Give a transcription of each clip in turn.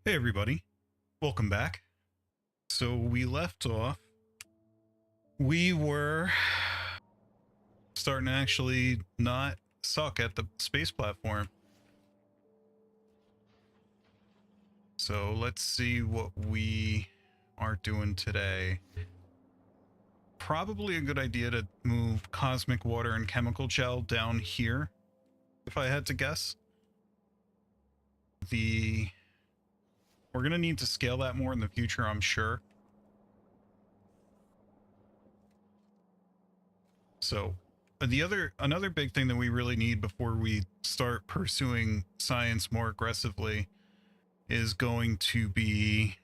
Hey everybody, welcome back. So we left off, we were starting to actually not suck at the space platform. So let's see what we are doing today. Probably a good idea to move cosmic water and chemical gel down here, if I had to guess. We're gonna need to scale that more in the future, I'm sure. So another big thing that we really need before we start pursuing science more aggressively is going to be,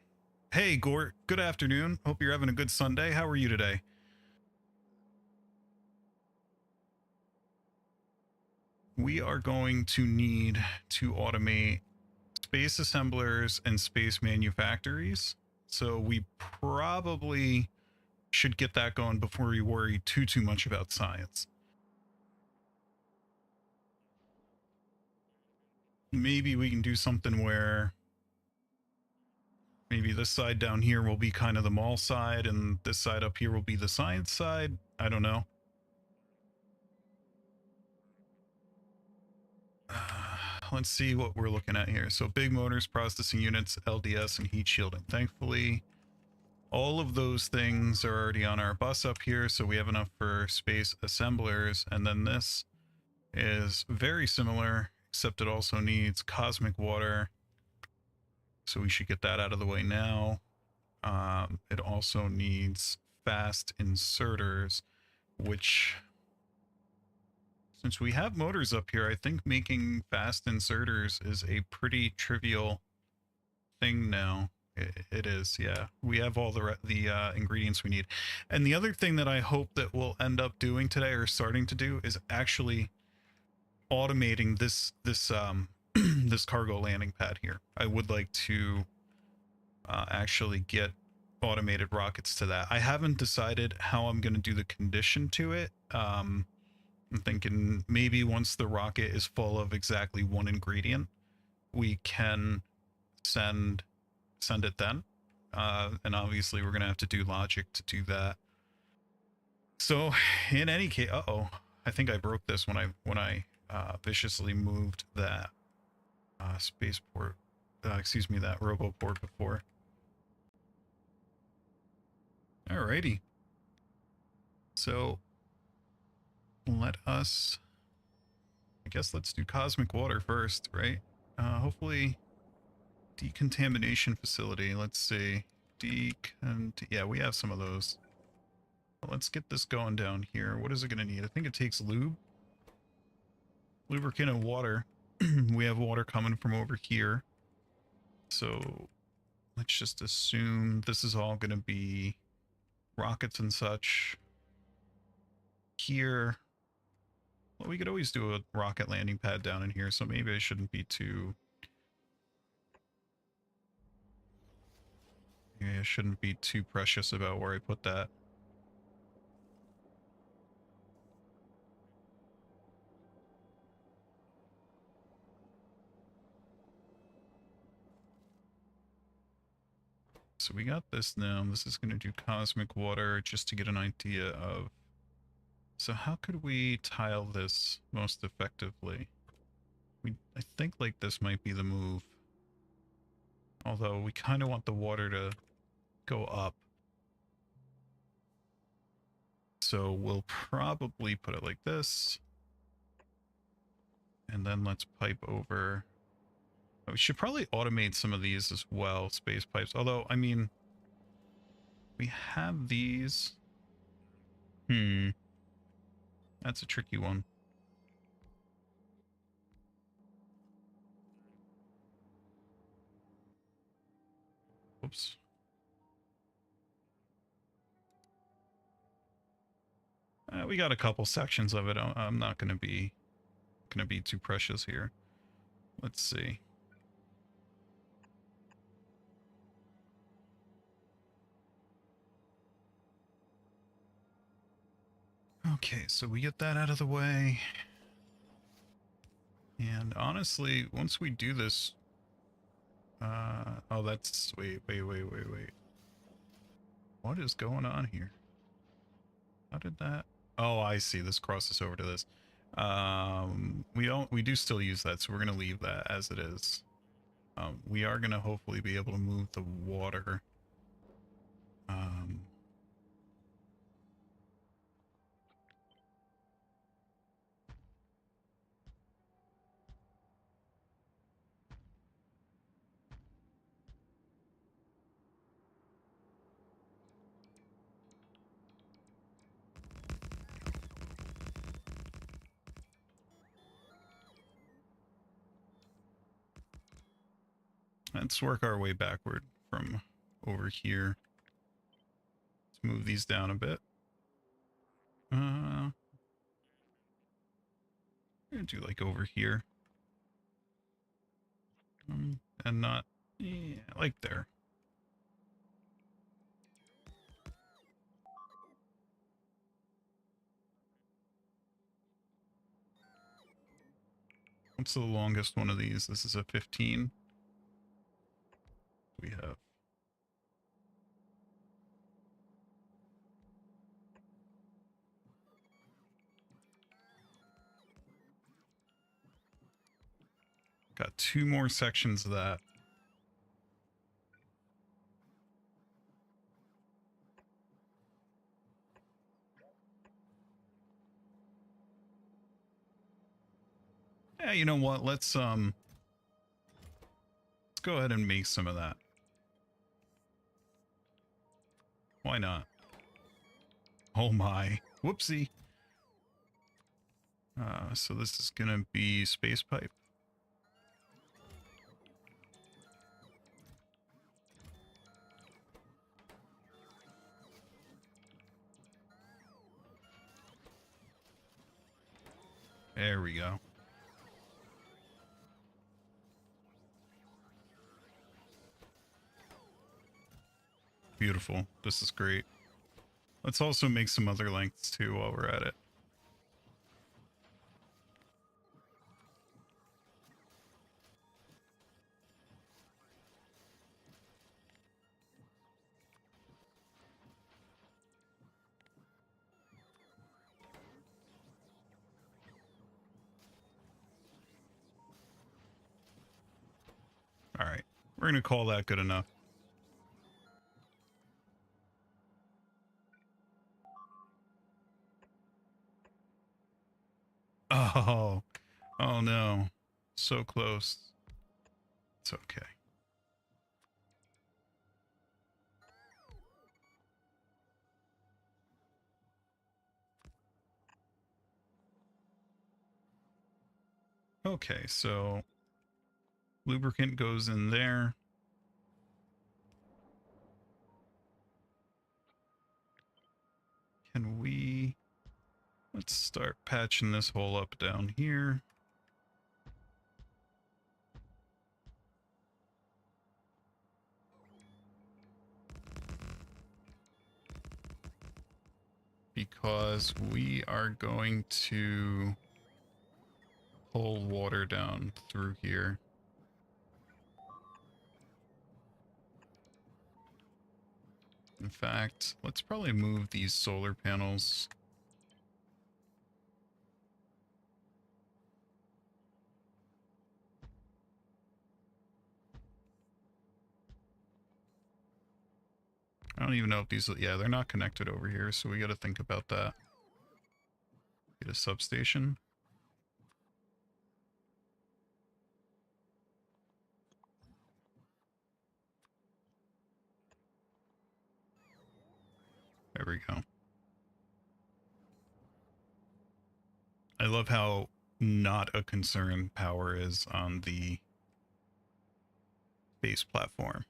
hey Gort, good afternoon. Hope you're having a good Sunday. How are you today? We are going to need to automate space assemblers and space manufactories. So we probably should get that going before we worry too much about science. Maybe we can do something where maybe this side down here will be kind of the mall side and this side up here will be the science side. I don't know. Let's see what we're looking at here. So big motors, processing units, LDS, and heat shielding. Thankfully, all of those things are already on our bus up here, so we have enough for space assemblers. And then this is very similar, except it also needs cosmic water. So we should get that out of the way now. It also needs fast inserters, which, since we have motors up here, I think making fast inserters is a pretty trivial thing now. It is, yeah. We have all the ingredients we need. And the other thing that I hope that we'll end up doing today, or starting to do, is actually automating this this cargo landing pad here. I would like to actually get automated rockets to that. I haven't decided how I'm going to do the condition to it. I'm thinking maybe once the rocket is full of exactly one ingredient, we can send it then. And obviously we're going to have to do logic to do that. So in any case, I think I broke this when I viciously moved that spaceport, excuse me, that roboport before. Alrighty. So let us, I guess let's do cosmic water first, right? Hopefully decontamination facility. Let's see. Yeah, we have some of those. Let's get this going down here. What is it going to need? I think it takes lube, lubricant, and water. We have water coming from over here. So let's just assume this is all going to be rockets and such. Here, well, we could always do a rocket landing pad down in here, so maybe I shouldn't be too... Maybe I shouldn't be too precious about where I put that. So we got this now. This is going to do cosmic water just to get an idea of... So how could we tile this most effectively? I think like this might be the move. Although we kind of want the water to go up. So we'll probably put it like this. And then let's pipe over. We should probably automate some of these as well, space pipes. Although, I mean, we have these. That's a tricky one. Oops. We got a couple sections of it. I'm not going to be too precious here. Let's see. Okay, so we get that out of the way. And honestly, once we do this, oh, Oh, that's... Wait. What is going on here? How did that... Oh, I see. This crosses over to this. We do still use that, so we're going to leave that as it is. We are going to hopefully be able to move the water. Let's work our way backward from over here. Let's move these down a bit. I'm gonna do like over here. And not, yeah, like there. What's the longest one of these? This is a 15. We have. Got 2 more sections of that. Yeah, you know what? Let's go ahead and make some of that. Why not? Oh my. Whoopsie. So this is gonna be space pipe. There we go. Beautiful. This is great. Let's also make some other lengths too while we're at it. All right. We're going to call that good enough. Oh. Oh no. So close. It's okay. Okay, so lubricant goes in there. Can we... Let's start patching this hole up down here. Because we are going to pull water down through here. In fact, let's probably move these solar panels. I don't even know if these, yeah, they're not connected over here, so we got to think about that. Get a substation. There we go. I love how not a concern power is on the base platform.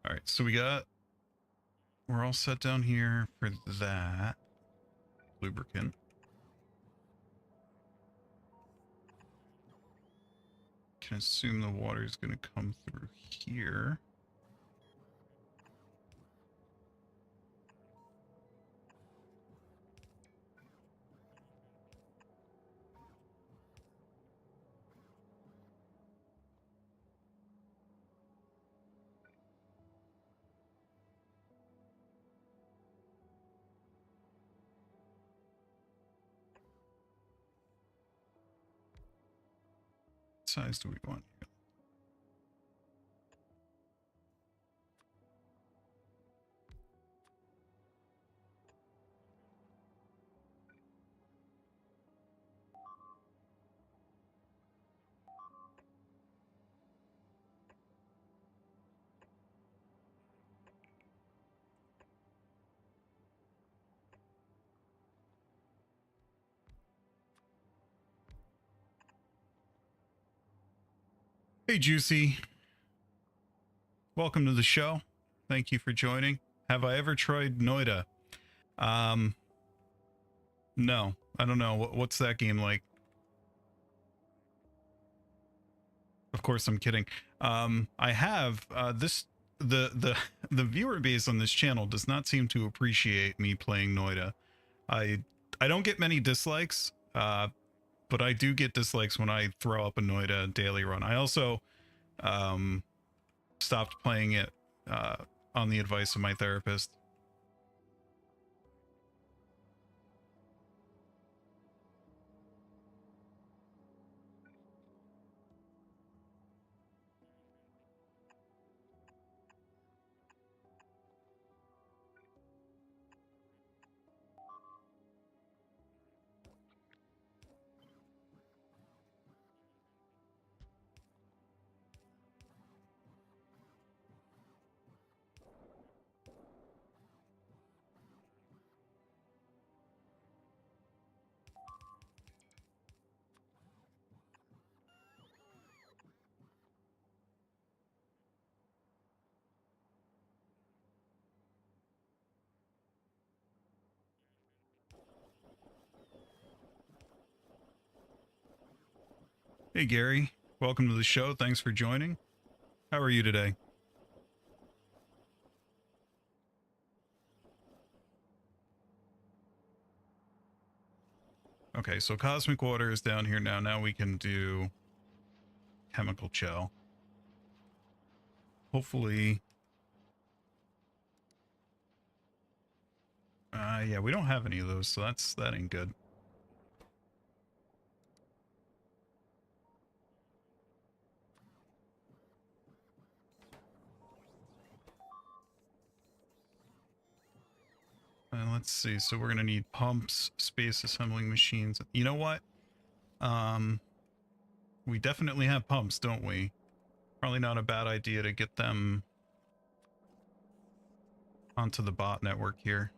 All right, so we're all set down here for that. Lubricant. Can assume the water is going to come through here. size do we want here? Hey, Juicy. Welcome to the show. Thank you for joining. Have I ever tried Noida? No. I don't know. What's that game like? Of course, I'm kidding. I have the the viewer base on this channel does not seem to appreciate me playing Noida. I don't get many dislikes, but I do get dislikes when I throw up a Noida daily run. I also stopped playing it on the advice of my therapist. Hey, Gary. Welcome to the show. Thanks for joining. How are you today? Okay, so cosmic water is down here now. Now we can do chemical gel. Hopefully. Yeah, we don't have any of those, so that ain't good. Let's see. So we're gonna need pumps, space assembling machines. You know what? We definitely have pumps, don't we? Probably not a bad idea to get them onto the bot network here.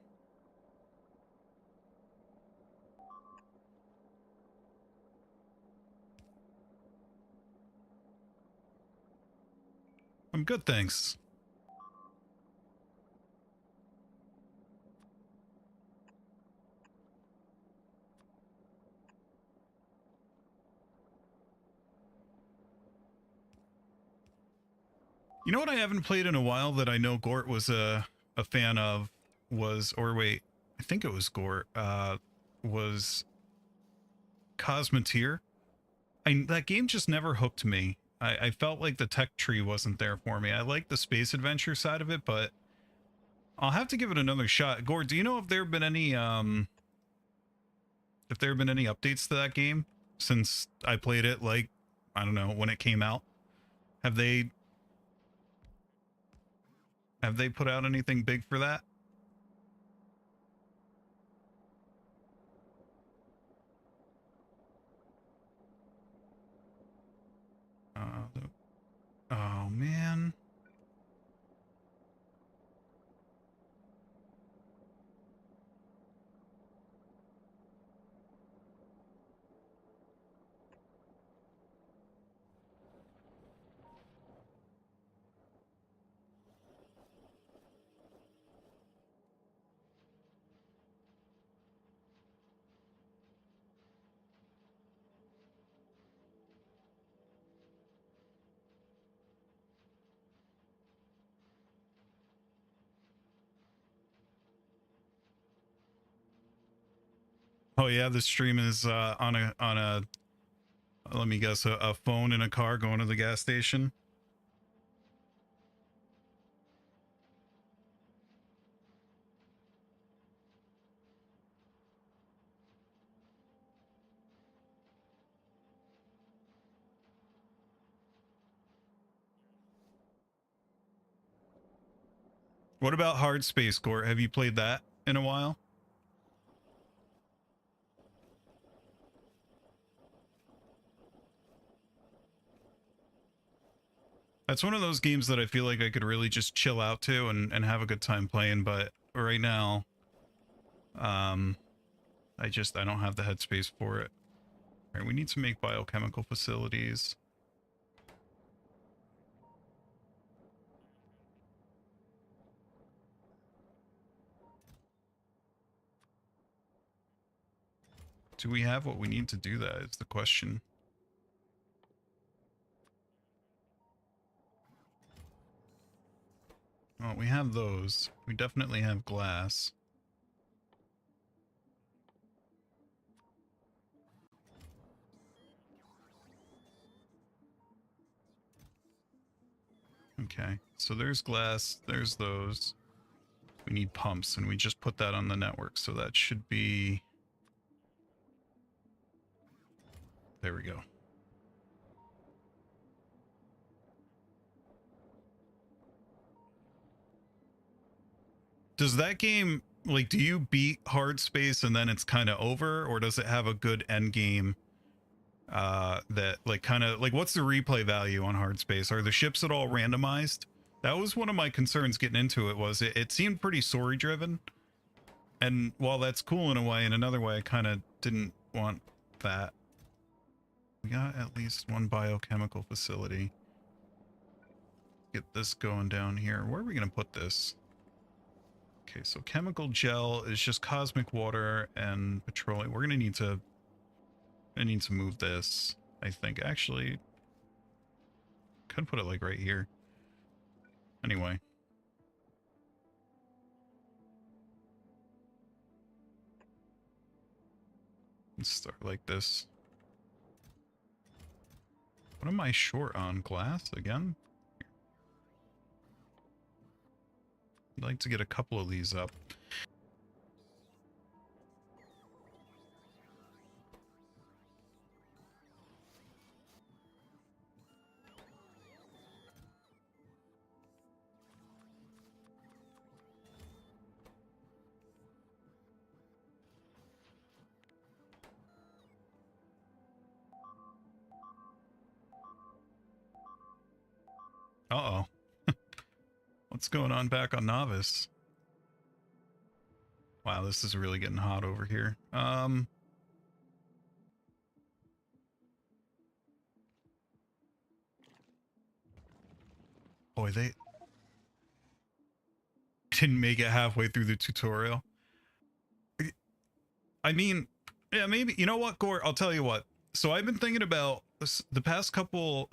I'm good, thanks. You know what I haven't played in a while that I know Gort was a fan of was, or wait, I think it was Gort, was Cosmoteer. That game just never hooked me. I felt like the tech tree wasn't there for me. I like the space adventure side of it, but I'll have to give it another shot. Gort, do you know if there have been any updates to that game since I played it, like, I don't know, when it came out? Have they put out anything big for that? Oh man. Oh yeah, the stream is on a let me guess, a phone in a car going to the gas station. What about Hard Space Core? Have you played that in a while? That's one of those games that I feel like I could really just chill out to and have a good time playing, but right now, I don't have the headspace for it. All right, we need to make biochemical facilities. Do we have what we need to do that is the question. Well, we have those. We definitely have glass. Okay, so there's glass, there's those. We need pumps, and we just put that on the network, so that should be... There we go. Does that game, like, do you beat Hard Space and then it's kind of over, or does it have a good end game that, like, kind of, like, what's the replay value on Hard Space? Are the ships at all randomized? That was one of my concerns getting into it, was it seemed pretty story driven. And while that's cool in a way, in another way, I kind of didn't want that. We got at least one biochemical facility. Get this going down here. Where are we going to put this? Okay, so chemical gel is just cosmic water and petroleum. We're going to need to move this, I think. Actually, could put it like right here. Anyway. Let's start like this. What am I short on? Glass again? I'd like to get a couple of these up. Uh-oh. What's going on back on Novice? Wow, this is really getting hot over here. Boy, they didn't make it halfway through the tutorial. I mean, yeah, maybe, you know what, Gore, I'll tell you what. So I've been thinking about this, the past couple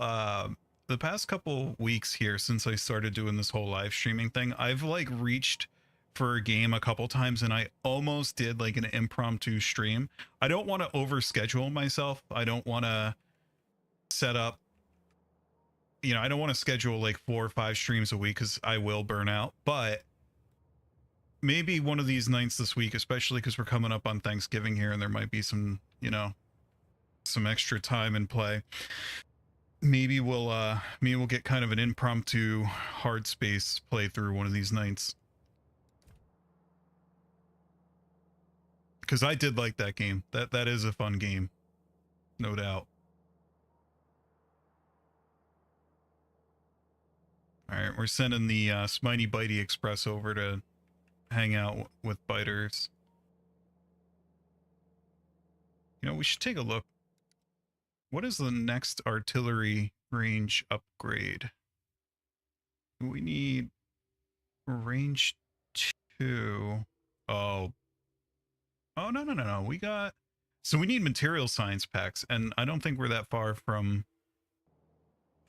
weeks here since I started doing this whole live streaming thing. I've like reached for a game a couple times and I almost did like an impromptu stream. I don't want to overschedule myself. I don't want to set up, you know, I don't want to schedule like 4 or 5 streams a week because I will burn out, but maybe one of these nights this week, especially because we're coming up on Thanksgiving here and there might be some, you know, some extra time in play. Maybe we'll get kind of an impromptu hard space playthrough one of these nights. Because I did like that game. That is a fun game. No doubt. Alright, we're sending the Smitey Bitey Express over to hang out with biters. You know, we should take a look. What is the next artillery range upgrade? We need range 2. Oh. Oh, no. We got... So we need material science packs, and I don't think we're that far from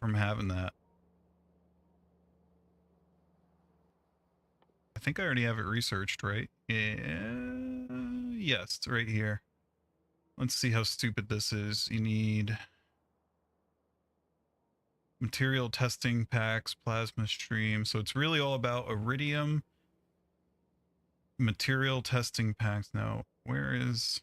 having that. I think I already have it researched, right? Yeah, yes, it's right here. Let's see how stupid this is. You need material testing packs, plasma stream. So it's really all about iridium. Material testing packs. Now, where is...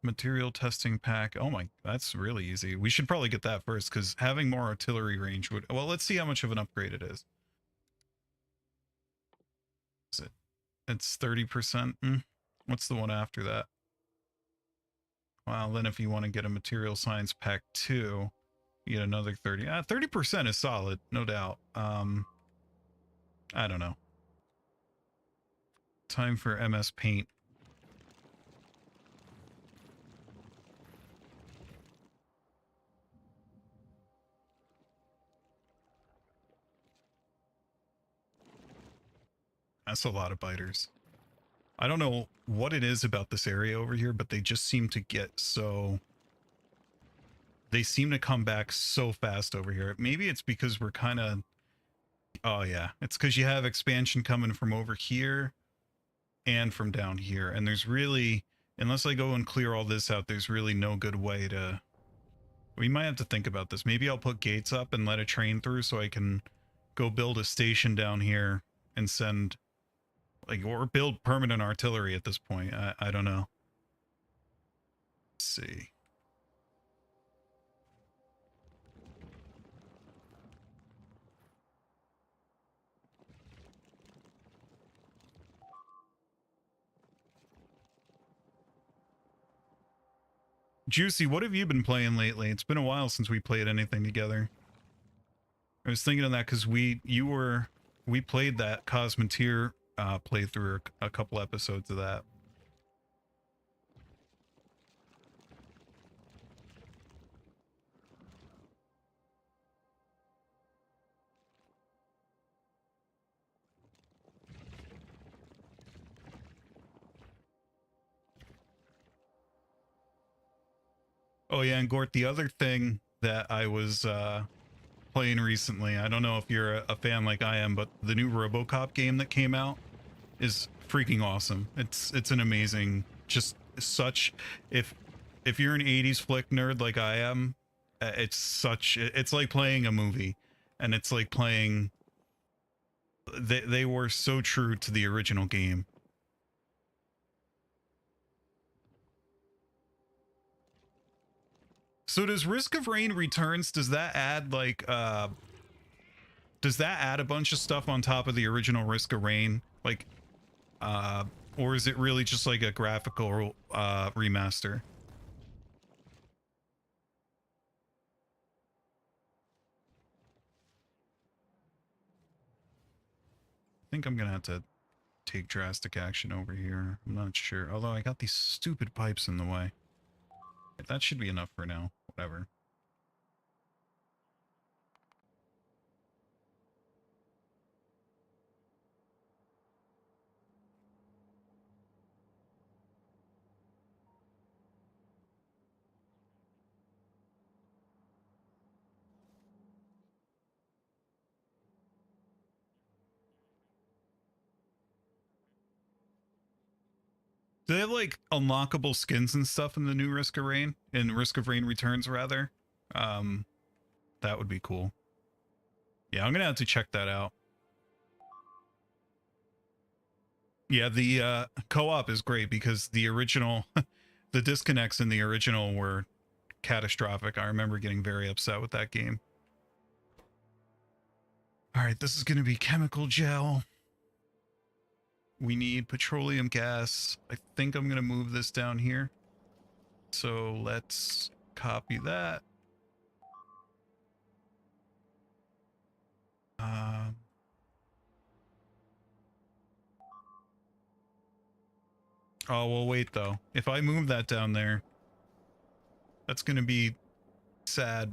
Material testing pack. Oh my, that's really easy. We should probably get that first because having more artillery range would... Well, let's see how much of an upgrade it is. Is it? It's 30%. What's the one after that? Well, then if you want to get a material science pack 2, you get another 30. 30% is solid, no doubt. I don't know. Time for MS Paint. That's a lot of biters. I don't know what it is about this area over here, but they just seem to get so... They seem to come back so fast over here. Maybe it's because we're kind of... Oh yeah, it's because you have expansion coming from over here and from down here. And there's really... Unless I go and clear all this out, there's really no good way to... We might have to think about this. Maybe I'll put gates up and let a train through so I can go build a station down here and send... Like, or build permanent artillery at this point. I don't know. Let's see. Juicy, what have you been playing lately? It's been a while since we played anything together. I was thinking of that because we played that Cosmeteer playthrough, a couple episodes of that. Oh yeah, and Gort, the other thing that I was playing recently, I don't know if you're a fan like I am, but the new RoboCop game that came out is freaking awesome. It's an amazing, just such... If you're an 80s flick nerd like I am, it's like playing a movie, and it's like playing... They were so true to the original game. So does Risk of Rain Returns, does that add like does that add a bunch of stuff on top of the original Risk of Rain? Like or is it really just like a graphical remaster? I think I'm gonna have to take drastic action over here. I'm not sure. Although I got these stupid pipes in the way. That should be enough for now. Whatever. Do they have like unlockable skins and stuff in the new Risk of Rain? In Risk of Rain Returns, rather? That would be cool. Yeah, I'm gonna have to check that out. Yeah, the co-op is great because the original, the disconnects in the original were catastrophic. I remember getting very upset with that game. All right, this is going to be chemical gel. We need petroleum gas. I think I'm going to move this down here. So let's copy that. Oh, well, wait, though. If I move that down there, that's going to be sad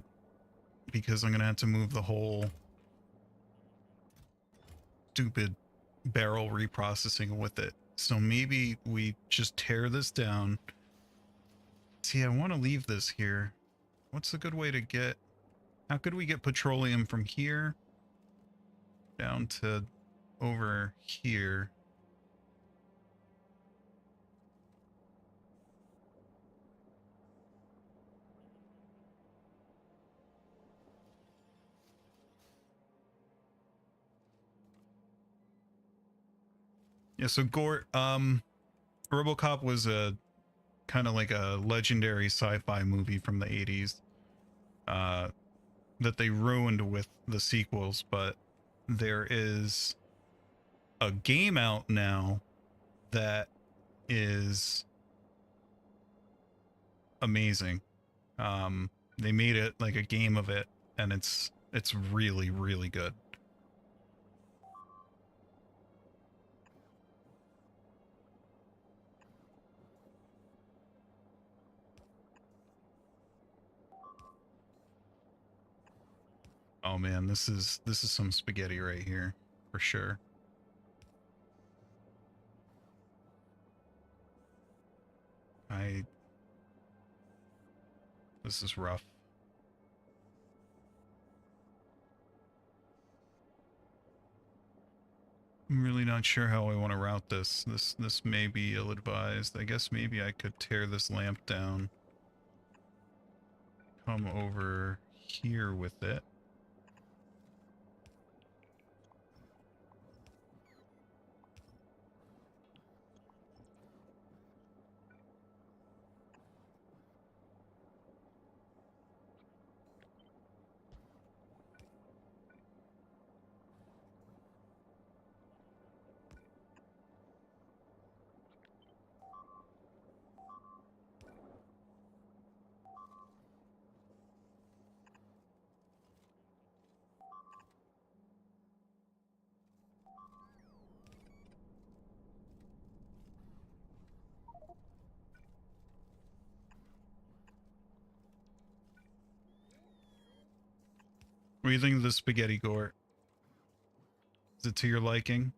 because I'm going to have to move the whole stupid barrel reprocessing with it. So maybe we just tear this down. See, I want to leave this here. What's a good way to get... How could we get petroleum from here down to over here? Yeah, so Gort, RoboCop was a kind of like a legendary sci-fi movie from the 80s that they ruined with the sequels, but there is a game out now that is amazing. They made it like a game of it, and it's really, really good. Oh man, this is some spaghetti right here, for sure. This is rough. I'm really not sure how I want to route this. This may be ill-advised. I guess maybe I could tear this lamp down. Come over here with it. What do you think of the spaghetti gore? Is it to your liking?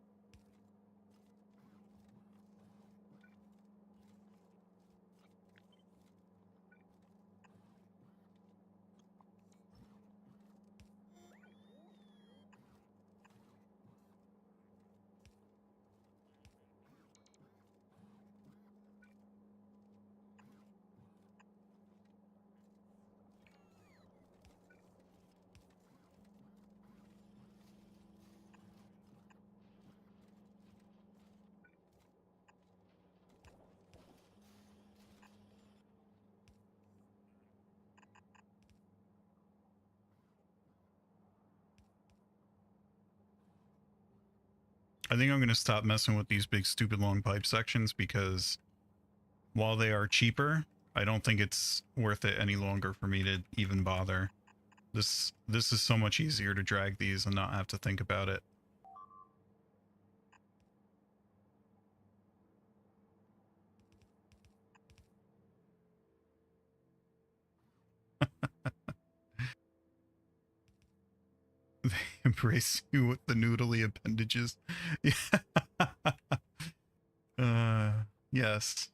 I think I'm going to stop messing with these big stupid long pipe sections because while they are cheaper, I don't think it's worth it any longer for me to even bother. This is so much easier to drag these and not have to think about it. They embrace you with the noodly appendages. Yeah. Yes.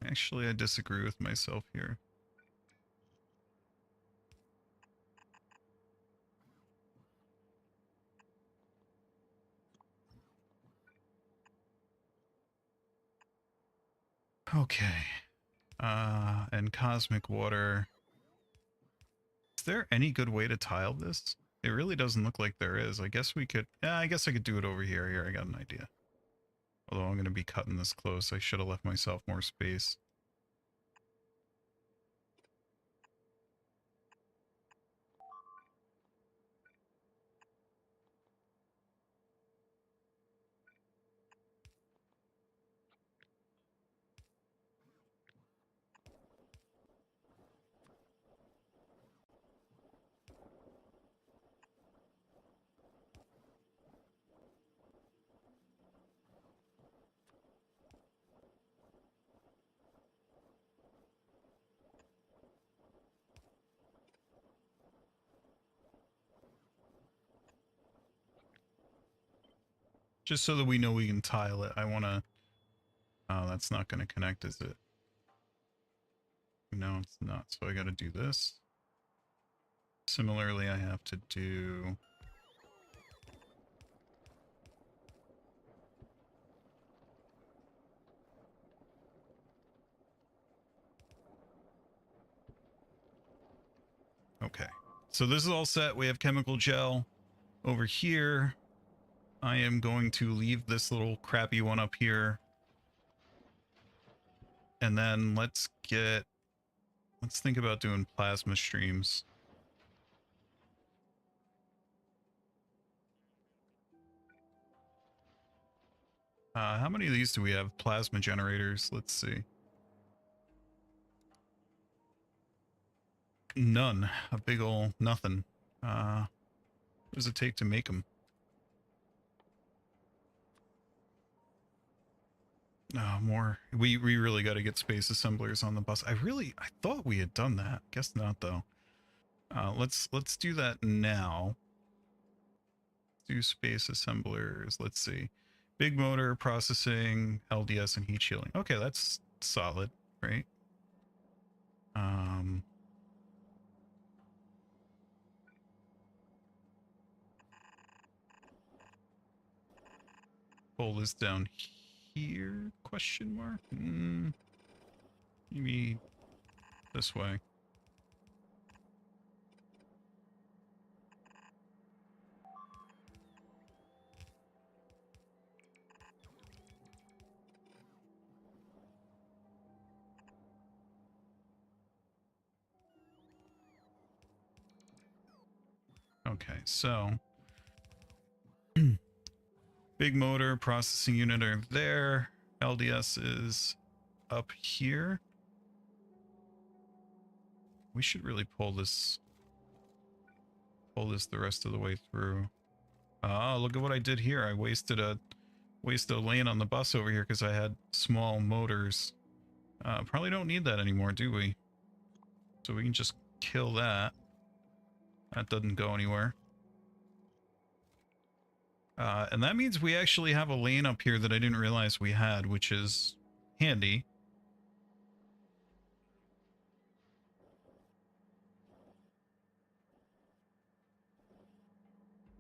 Actually, I disagree with myself here. Okay. And cosmic water. Is there any good way to tile this? It really doesn't look like there is. I guess we could... Yeah, I guess I could do it over here. Here, I got an idea. Although I'm going to be cutting this close. I should have left myself more space. Just so that we know we can tile it, I want to... Oh, that's not going to connect, is it? No, it's not. So I got to do this. Similarly, I have to do Okay. So this is all set. We have chemical gel over here. I am going to leave this little crappy one up here. And then let's think about doing plasma streams. How many of these do we have? Plasma generators. Let's see. None. A big ol' nothing. What does it take to make them? No, more. We really got to get space assemblers on the bus. I thought we had done that. Guess not though. Let's do that now. Do space assemblers. Let's see. Big motor, processing, LDS, and heat shielding. Okay, that's solid, right? Pull this down here? Question mark? Maybe this way. Okay, so big motor, processing unit are there. LDS is up here. We should really pull this the rest of the way through. Oh, look at what I did here. I wasted a lane on the bus over here because I had small motors. Probably don't need that anymore, do we? So we can just kill that. That doesn't go anywhere. And that means we actually have a lane up here that I didn't realize we had, which is handy.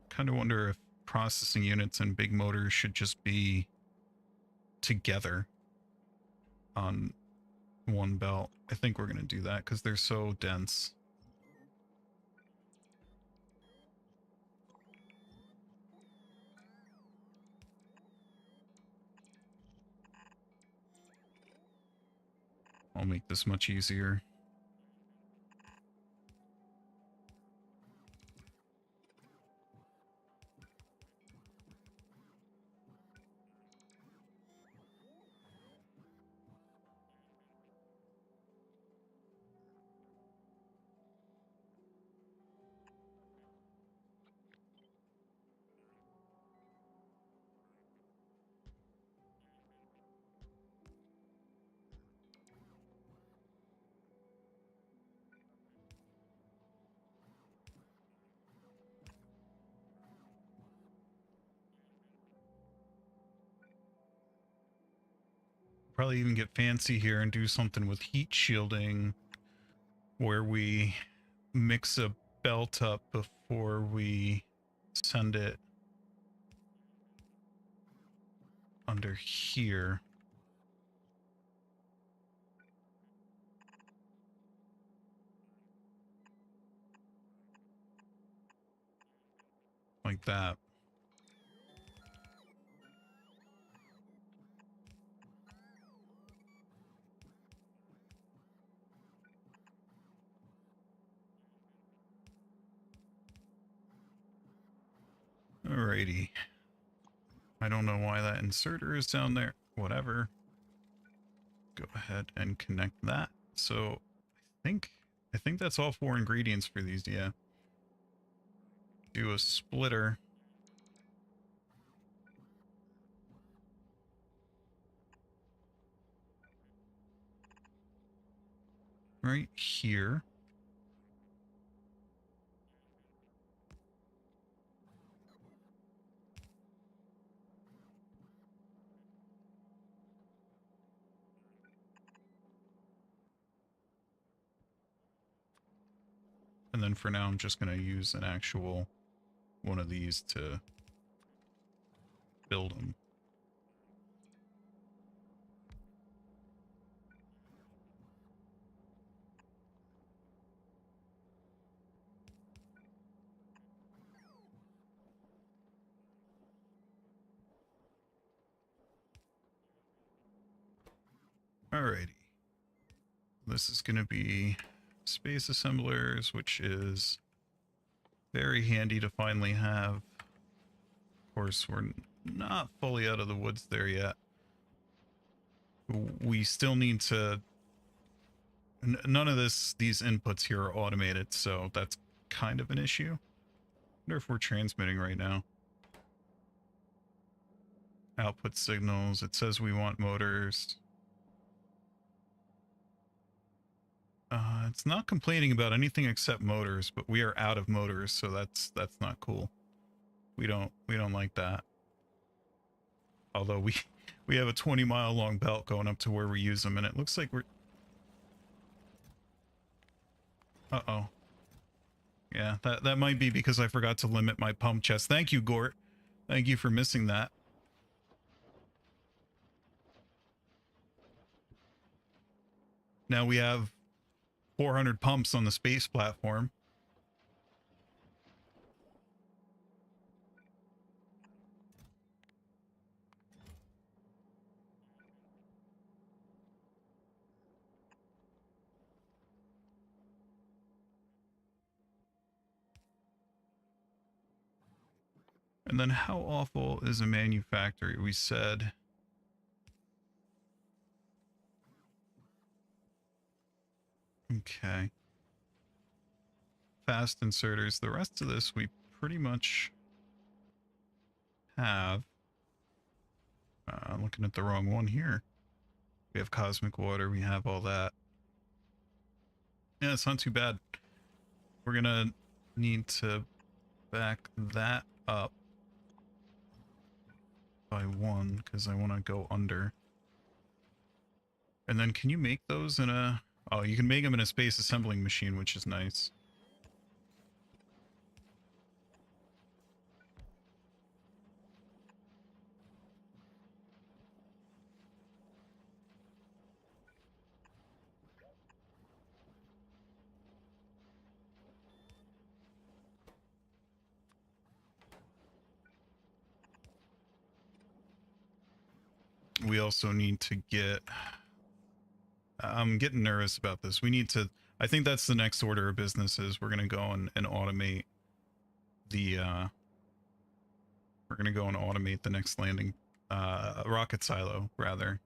Kind of wonder if processing units and big motors should just be together on one belt. I think we're going to do that because they're so dense. I'll make this much easier. Probably even get fancy here and do something with heat shielding where we mix a belt up before we send it under here. Like that. Alrighty. I don't know why that inserter is down there. Whatever. Go ahead and connect that. So I think that's all 4 ingredients for these, yeah. Do a splitter. Right here. And then for now, I'm just going to use an actual one of these to build them. Alrighty. This is going to be space assemblers, which is very handy to finally have. Of course, we're not fully out of the woods there yet. We still need to... None of these inputs here are automated, so that's kind of an issue. I wonder if we're transmitting right now. Output signals. It says we want motors. It's not complaining about anything except motors, but we are out of motors, so that's not cool. We don't like that. Although we have a 20-mile long belt going up to where we use them, and it looks like we're... Uh-oh. Yeah, that might be because I forgot to limit my pump chest. Thank you, Gort. Thank you for missing that. Now we have 400 pumps on the space platform. And then how awful is a manufactory? We said... Okay. Fast inserters. The rest of this we pretty much have. I'm looking at the wrong one here. We have cosmic water. We have all that. Yeah, it's not too bad. We're gonna need to back that up by 1 because I want to go under. And then can you make those in a... Oh, you can make them in a space assembling machine, which is nice. We also need to get... I'm getting nervous about this. We need to... I think that's the next order of business is we're going to go and automate the... we're going to go and automate the next landing... rocket silo, rather.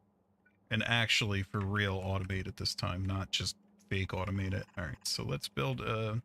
And actually, for real, automate it this time, not just fake automate it. Alright, so let's build a...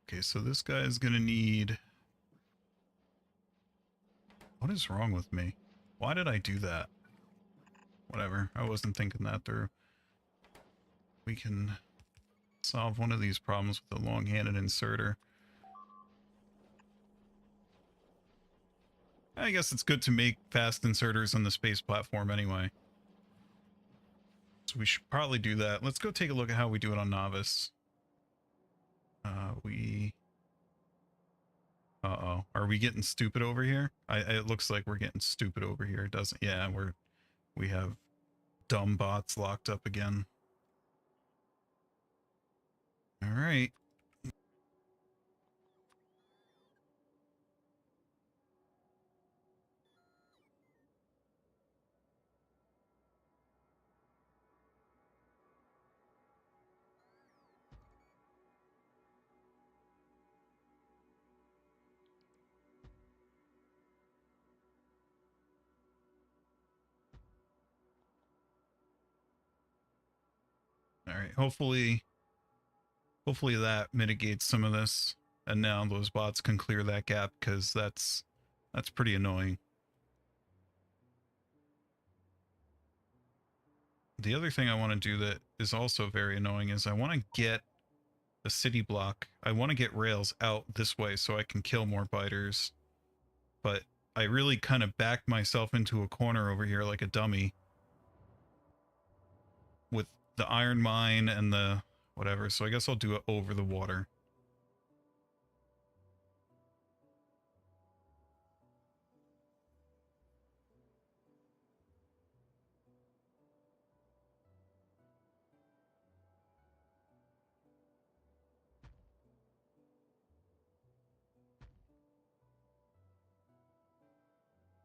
Okay, so this guy is gonna need... What is wrong with me? Why did I do that? Whatever, I wasn't thinking that through. We can solve one of these problems with a long-handed inserter. I guess it's good to make fast inserters on the space platform anyway. So we should probably do that. Let's go take a look at how we do it on Novice. Uh-oh. Are we getting stupid over here? It looks like we're getting stupid over here, doesn't it? Yeah, we have dumb bots locked up again. Alright. Alright, hopefully that mitigates some of this. And now those bots can clear that gap, because that's pretty annoying. The other thing I want to do that is also very annoying is I want to get a city block. I want to get rails out this way so I can kill more biters. But I really kind of backed myself into a corner over here like a dummy with the iron mine and the whatever, so I guess I'll do it over the water.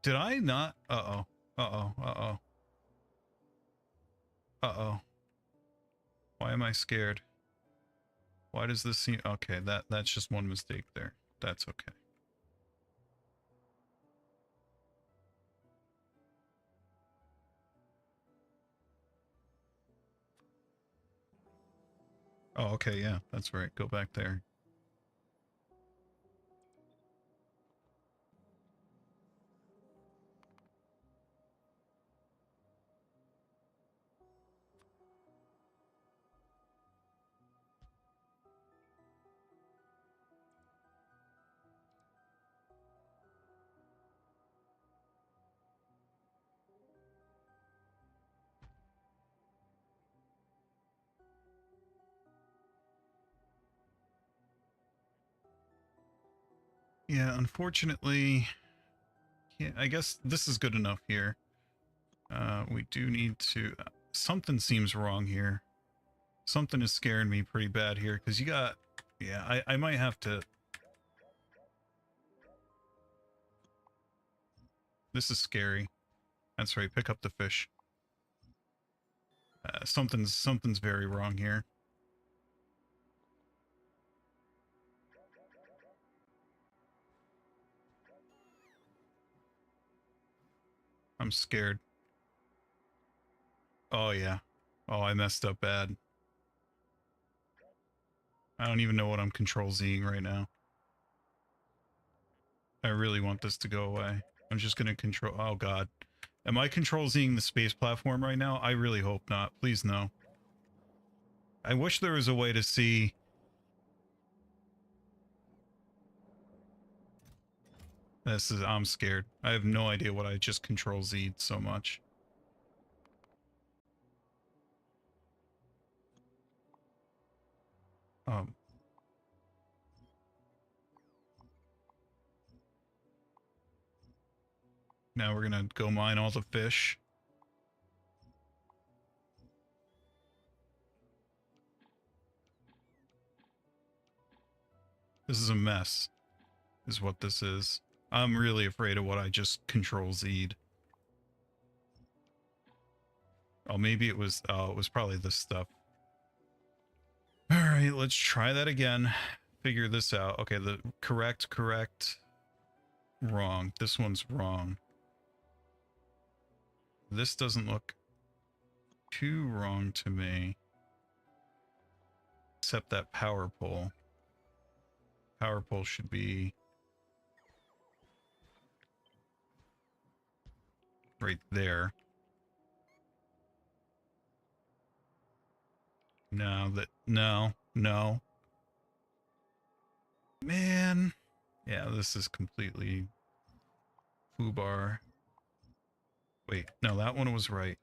Did I not? Uh-oh. Uh-oh. Uh-oh. Uh-oh. Why am I scared? Why does this seem... Okay, that's just one mistake there. That's okay. Oh, okay, yeah, that's right. Go back there. Yeah, unfortunately... Yeah, I guess this is good enough here. We do need to... something seems wrong here. Something is scaring me pretty bad here, because you got... Yeah, I might have to... This is scary. That's right, pick up the fish. Something's very wrong here. I'm scared. Oh, yeah. Oh, I messed up bad. I don't even know what I'm control-Zing right now. I really want this to go away. I'm just gonna control... Oh, God. Am I control-Zing the space platform right now? I really hope not. Please, no. I wish there was a way to see... This is... I'm scared. I have no idea what I just control-Z'd so much. Now we're gonna go mine all the fish. This is a mess, is what this is. I'm really afraid of what I just control-Z'd. Oh, maybe it was... Oh, it was probably this stuff. Alright, let's try that again. Figure this out. Okay, the correct, wrong. This one's wrong. This doesn't look too wrong to me. Except that power pole. Power pole should be... right there. No, no. Man. Yeah, this is completely foobar. Wait, no, that one was right.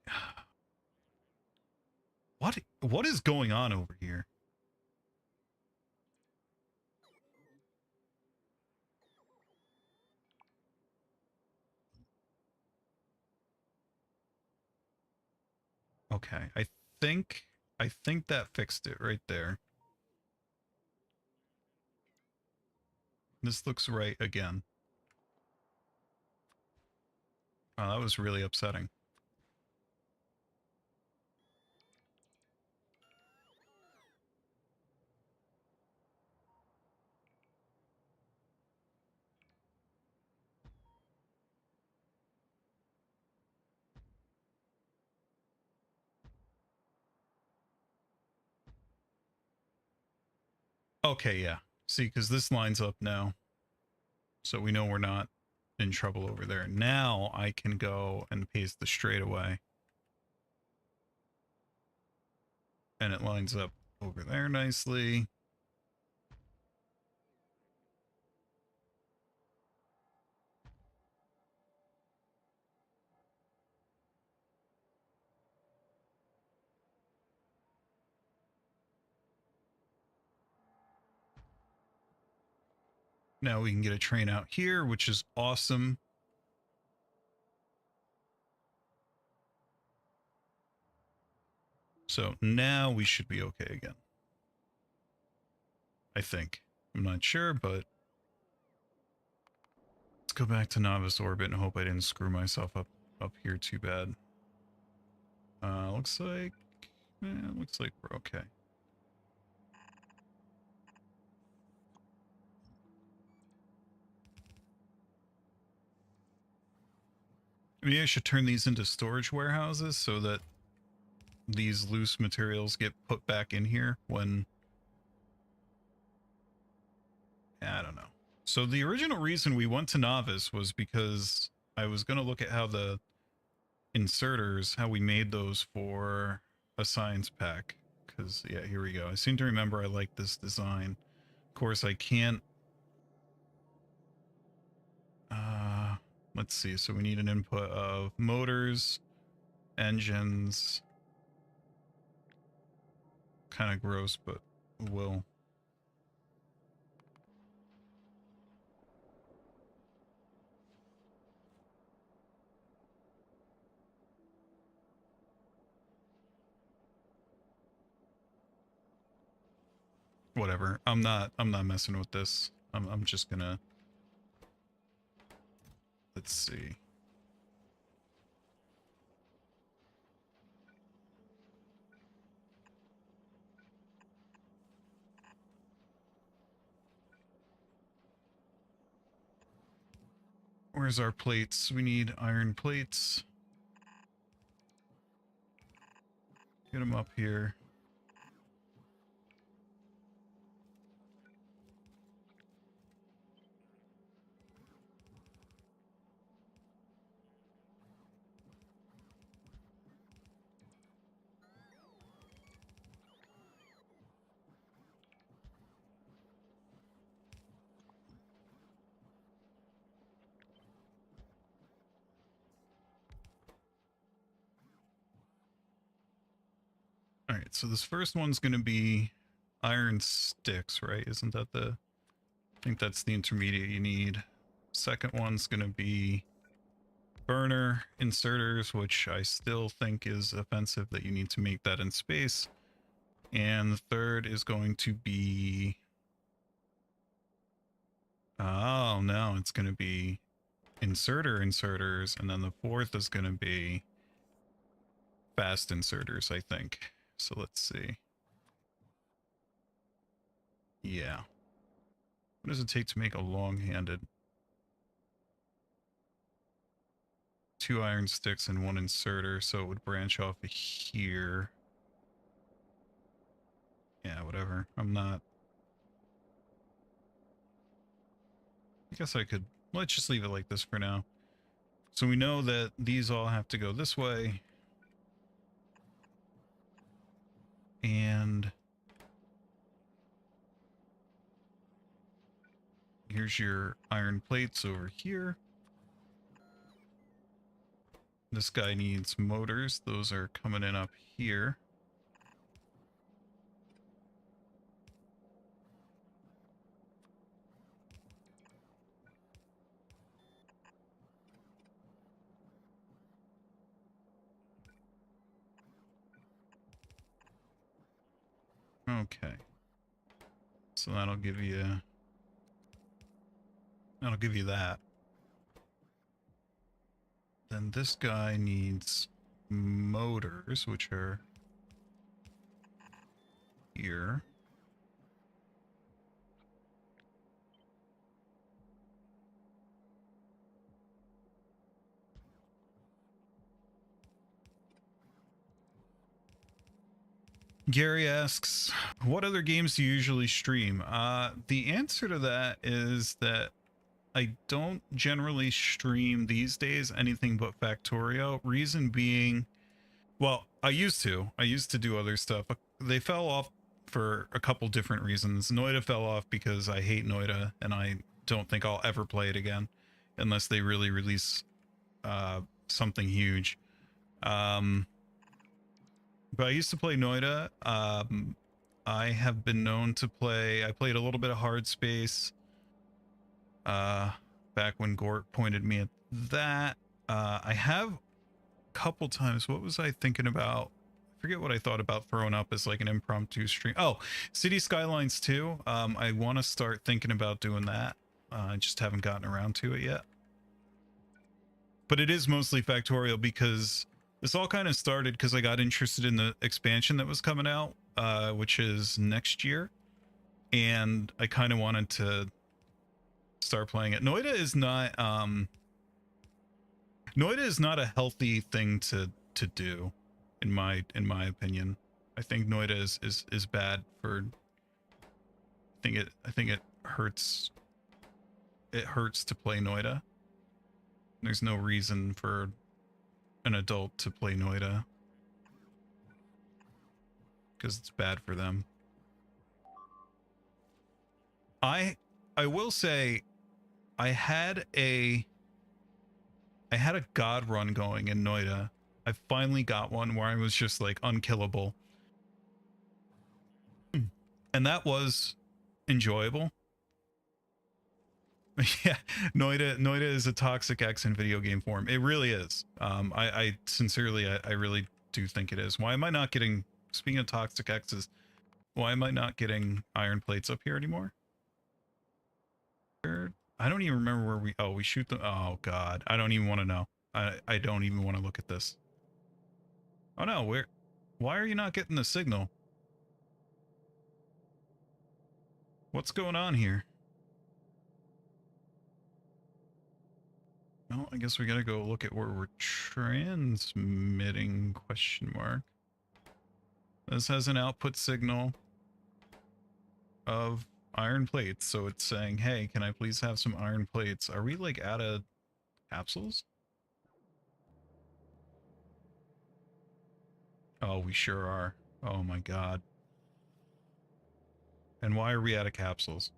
What is going on over here? Okay, I think that fixed it right there. This looks right again. Oh, that was really upsetting. Okay, yeah. See, because this lines up now. So we know we're not in trouble over there. Now I can go and paste the straightaway. And it lines up over there nicely. Now we can get a train out here, which is awesome. So now we should be okay again. I think. I'm not sure, but let's go back to novice orbit and hope I didn't screw myself up here too bad. Looks like we're okay. Maybe I should turn these into storage warehouses so that these loose materials get put back in here when... I don't know. So the original reason we went to novice was because I was going to look at how the inserters, how we made those for a science pack. Because, yeah, here we go. I seem to remember I like this design. Of course, I can't... let's see. So we need an input of motors, engines. Kind of gross, but will. Whatever. I'm not messing with this. I'm just gonna... Let's see. Where's our plates? We need iron plates. Get them up here. All right, so this first one's going to be iron sticks, right? Isn't that the... I think that's the intermediate you need. Second one's going to be burner inserters, which I still think is offensive that you need to make that in space. And the third is going to be... Oh, no, it's going to be inserters, and then the fourth is going to be fast inserters, I think. So let's see. Yeah. What does it take to make a long-handed? 2 iron sticks and 1 inserter, so it would branch off here. Yeah, whatever. I'm not... I guess I could... Let's just leave it like this for now. So we know that these all have to go this way. And... here's your iron plates over here. This guy needs motors. Those are coming in up here. Okay. So that'll give you that. Then this guy needs motors, which are here. Gary asks, what other games do you usually stream? The answer to that is that I don't generally stream these days anything but Factorio. Reason being, well, I used to do other stuff. They fell off for a couple different reasons. Noida fell off because I hate Noida and I don't think I'll ever play it again unless they really release something huge. But I used to play Noida. I have been known to play... I played a little bit of Hard Space. back when Gort pointed me at that. I have a couple times. What was I thinking about? I forget what I thought about throwing up as like an impromptu stream. Oh, City Skylines 2. I want to start thinking about doing that. I just haven't gotten around to it yet. But it is mostly Factorio because this all kind of started because I got interested in the expansion that was coming out, which is next year. And I kind of wanted to start playing it. Noida is not a healthy thing to do, in my opinion. I think Noida is bad for. I think it hurts. It hurts to play Noida. There's no reason for an adult to play Noida because it's bad for them. I will say I had a god run going in Noida. I finally got one where I was just like unkillable. And that was enjoyable. Yeah, Noida is a toxic X in video game form. It really is. I sincerely, I really do think it is. Why am I not getting, speaking of toxic X's, why am I not getting iron plates up here anymore? I don't even remember where we shoot them. Oh God, I don't even want to know. I don't even want to look at this. Oh no, why are you not getting the signal? What's going on here? Well, I guess we gotta go look at where we're transmitting, question mark. This has an output signal of iron plates, so it's saying, hey, can I please have some iron plates? Are we like out of capsules? Oh, we sure are. Oh my God. And why are we out of capsules?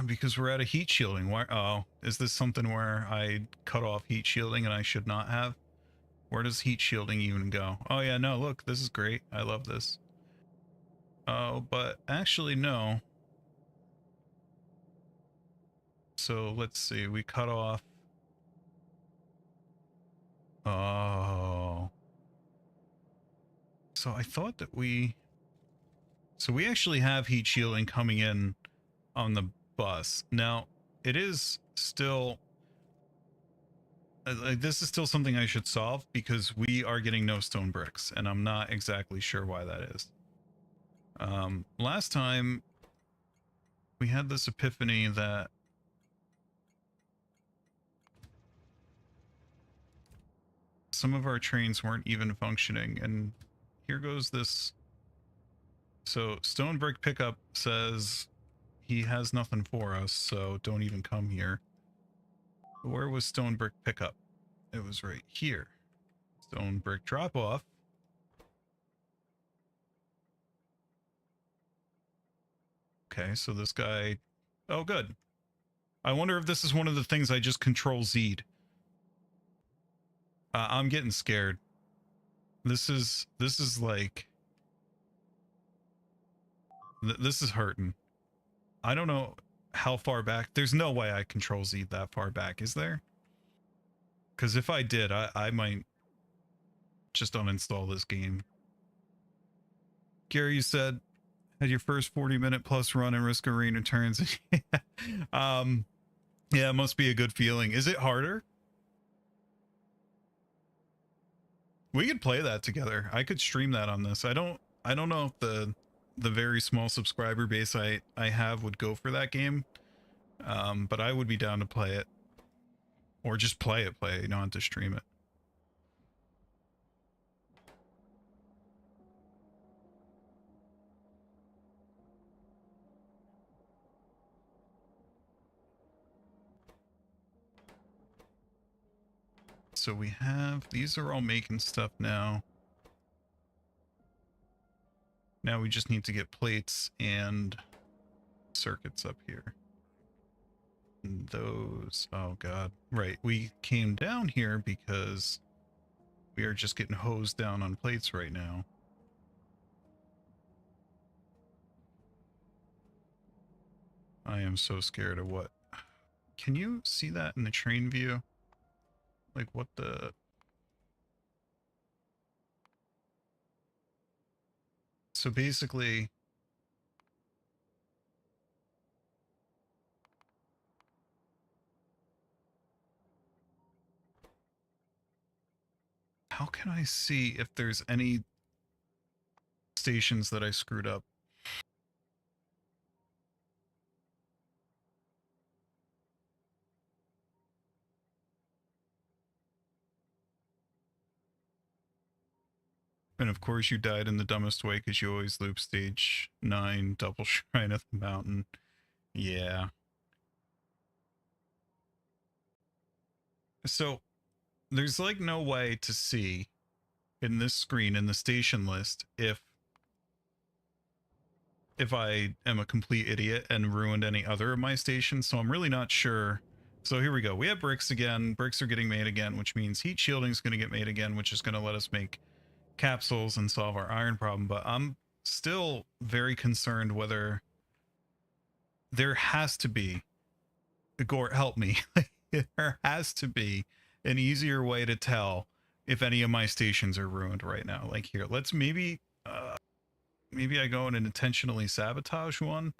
Because we're out of heat shielding. Why? Oh, is this something where I cut off heat shielding and I should not have? Where does heat shielding even go? Oh yeah, no, look, this is great. I love this. Oh, but actually no. So let's see, we cut off. Oh. So I thought that so we actually have heat shielding coming in on the bus. Now, it is still, this is still something I should solve because we are getting no stone bricks and I'm not exactly sure why that is. Last time we had this epiphany that some of our trains weren't even functioning, and here goes this. So stone brick pickup says he has nothing for us, so don't even come here. Where was stone brick pickup? It was right here. Stone brick drop off. Okay, so this guy, oh good. I wonder if this is one of the things I just control Z'd. I'm getting scared. This is like, this is hurting. I don't know how far back. There's no way I control Z that far back, is there? Because if I did, I might just uninstall this game. Gary, you said had your first 40-minute plus run and risk of rain returns. Yeah, it must be a good feeling. Is it harder? We could play that together. I could stream that on this. I don't know if the very small subscriber base I have would go for that game. But I would be down to play it. Or just play it, you don't have to stream it. So we have, these are all making stuff now. Now we just need to get plates and circuits up here. And those, oh God. Right, we came down here because we are just getting hosed down on plates right now. I am so scared of what. Can you see that in the train view? Like what the... So basically... How can I see if there's any stations that I screwed up? And of course you died in the dumbest way because you always loop stage 9 double shrine of the mountain. Yeah. So there's like no way to see in this screen in the station list if I am a complete idiot and ruined any other of my stations, so I'm really not sure. So here we go. We have bricks again. Bricks are getting made again, which means heat shielding is going to get made again, which is going to let us make capsules and solve our iron problem. But I'm still very concerned whether there has to be, Gore, help me. There has to be an easier way to tell if any of my stations are ruined right now. Like here, let's maybe I go in and intentionally sabotage one.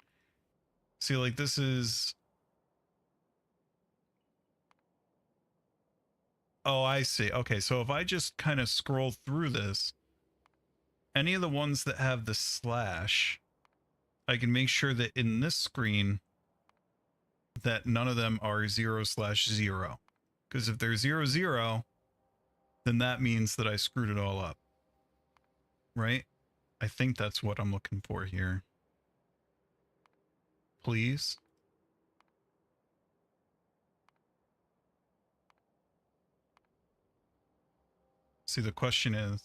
See, like this is... Oh, I see. Okay, so if I just kind of scroll through this, any of the ones that have the slash, I can make sure that in this screen that none of them are 0/0. Because if they're 0/0, then that means that I screwed it all up. Right? I think that's what I'm looking for here. Please. See, the question is,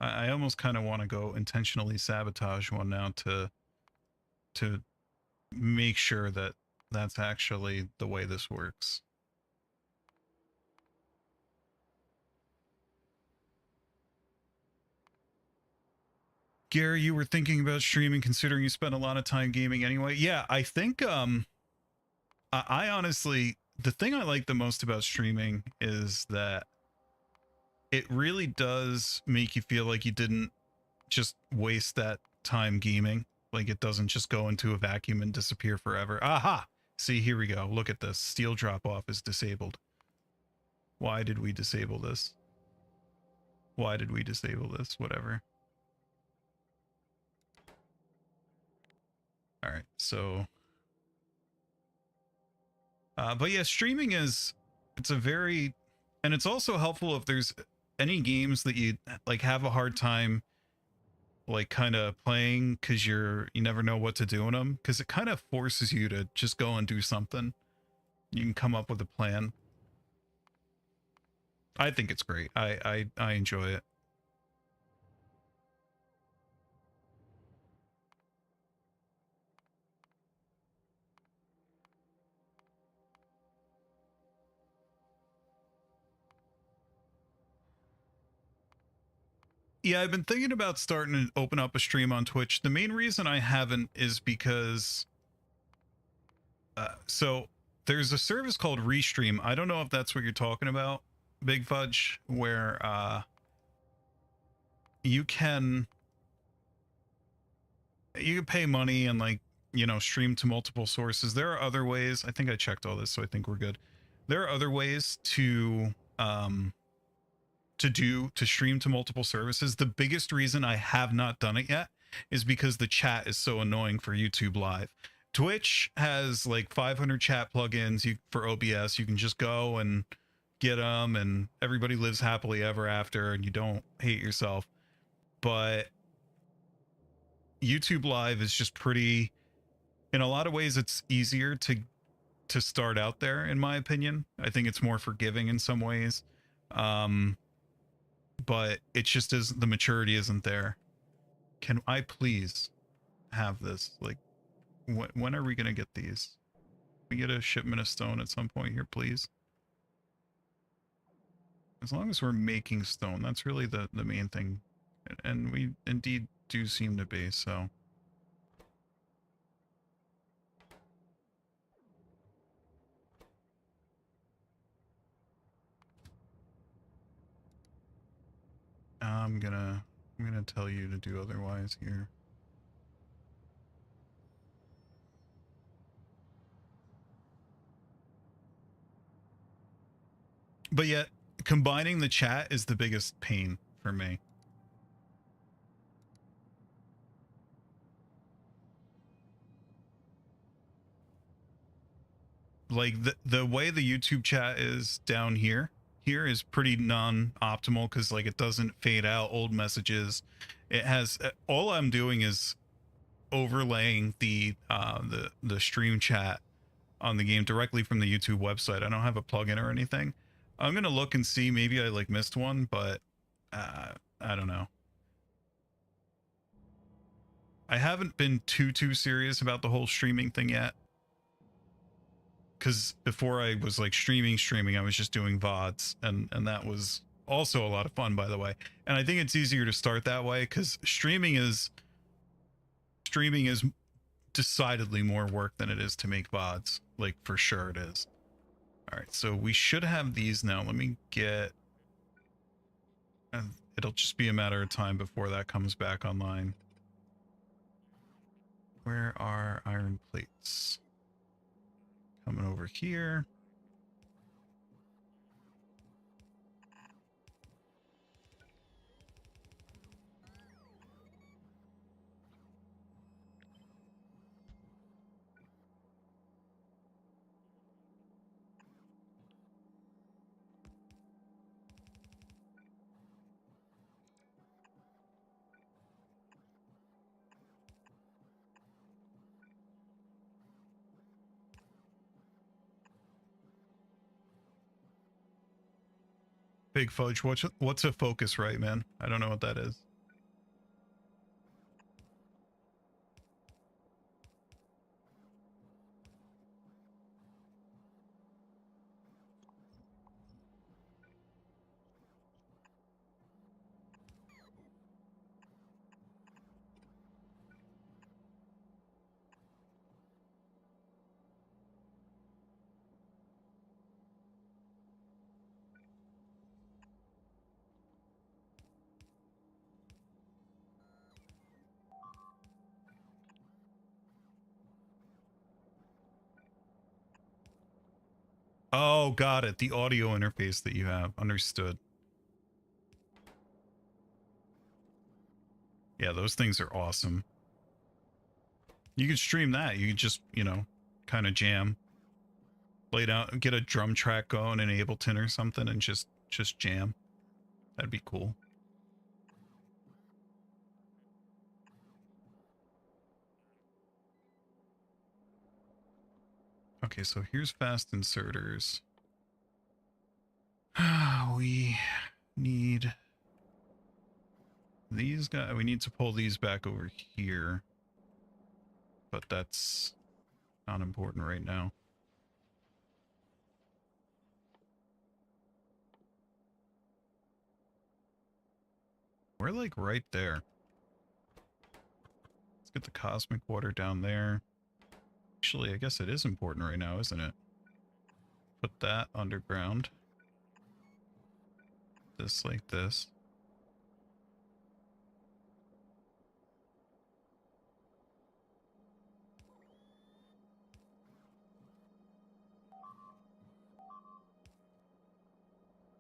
I almost kind of want to go intentionally sabotage one now to make sure that that's actually the way this works. Gary, you were thinking about streaming considering you spent a lot of time gaming anyway. Yeah, I think I honestly, the thing I like the most about streaming is that it really does make you feel like you didn't just waste that time gaming. Like it doesn't just go into a vacuum and disappear forever. Aha! See, here we go. Look at this. Steel drop off is disabled. Why did we disable this? Why did we disable this? Whatever. All right, so... but yeah, streaming is... It's a very... And it's also helpful if there's any games that you like have a hard time like kind of playing because you never know what to do in them, because it kind of forces you to just go and do something. You can come up with a plan. I think it's great. I enjoy it. Yeah, I've been thinking about starting to open up a stream on Twitch. The main reason I haven't is because so there's a service called Restream. I don't know if that's what you're talking about, Big Fudge, where you can pay money and like, you know, stream to multiple sources. There are other ways. I think I checked all this, so I think we're good. There are other ways to stream to multiple services. The biggest reason I have not done it yet is because the chat is so annoying for YouTube Live. Twitch has like 500 chat plugins for OBS. You can just go and get them and everybody lives happily ever after and you don't hate yourself. But YouTube Live is just pretty, in a lot of ways it's easier to start out there, in my opinion. I think it's more forgiving in some ways. But it just is, the maturity isn't there. Can I please have this? Like, when are we going to get these? We get a shipment of stone at some point here, please. As long as we're making stone, that's really the main thing. And we indeed do seem to be, so. I'm gonna tell you to do otherwise here. But yet, combining the chat is the biggest pain for me. Like the way the YouTube chat is down here is pretty non-optimal because like it doesn't fade out old messages. It has all I'm doing is overlaying the stream chat on the game directly from the YouTube website. I don't have a plugin or anything. I'm gonna look and see, maybe I like missed one, but I don't know. I haven't been too serious about the whole streaming thing yet, because before I was like streaming, I was just doing VODs, and that was also a lot of fun, by the way. And I think it's easier to start that way because streaming is decidedly more work than it is to make VODs. Like, for sure it is. All right, so we should have these now. Let me get, it'll just be a matter of time before that comes back online. Where are iron plates? Coming over here. Big fudge. What's a focus right, man? I don't know what that is. Oh, got it. The audio interface that you have. Understood. Yeah, those things are awesome. You can stream that. You can just, you know, kind of jam. Lay down, get a drum track going in Ableton or something and just jam. That'd be cool. Okay, so here's fast inserters. We need these guys. We need to pull these back over here, but that's not important right now. We're like right there. Let's get the cosmic water down there. Actually, I guess it is important right now, isn't it? Put that underground. This like this.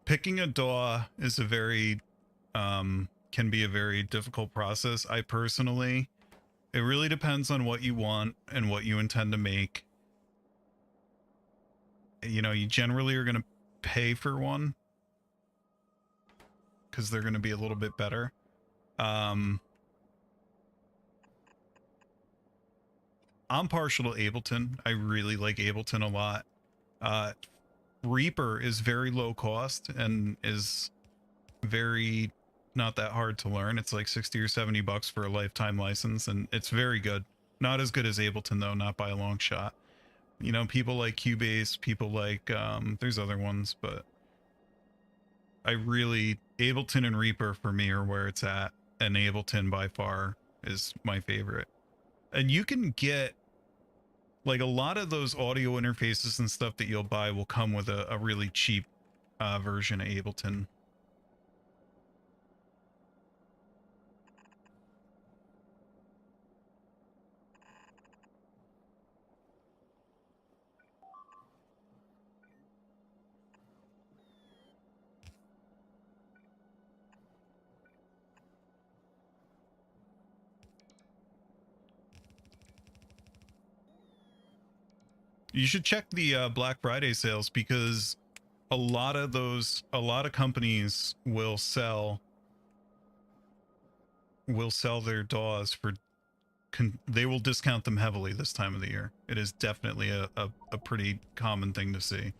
Picking a DAW is a very can be a very difficult process. I personally, it really depends on what you want and what you intend to make. You know, you generally are going to pay for one because they're going to be a little bit better. I'm partial to Ableton. I really like Ableton a lot. Reaper is very low cost and is very not that hard to learn. It's like 60 or 70 bucks for a lifetime license, and it's very good. Not as good as Ableton though, not by a long shot. You know, people like Cubase, people like there's other ones, but I really, Ableton and Reaper for me are where it's at, and Ableton by far is my favorite. And you can get like a lot of those audio interfaces and stuff that you'll buy will come with a really cheap version of Ableton. You should check the Black Friday sales, because a lot of companies will sell their DAWs for they will discount them heavily this time of the year. It is definitely a pretty common thing to see.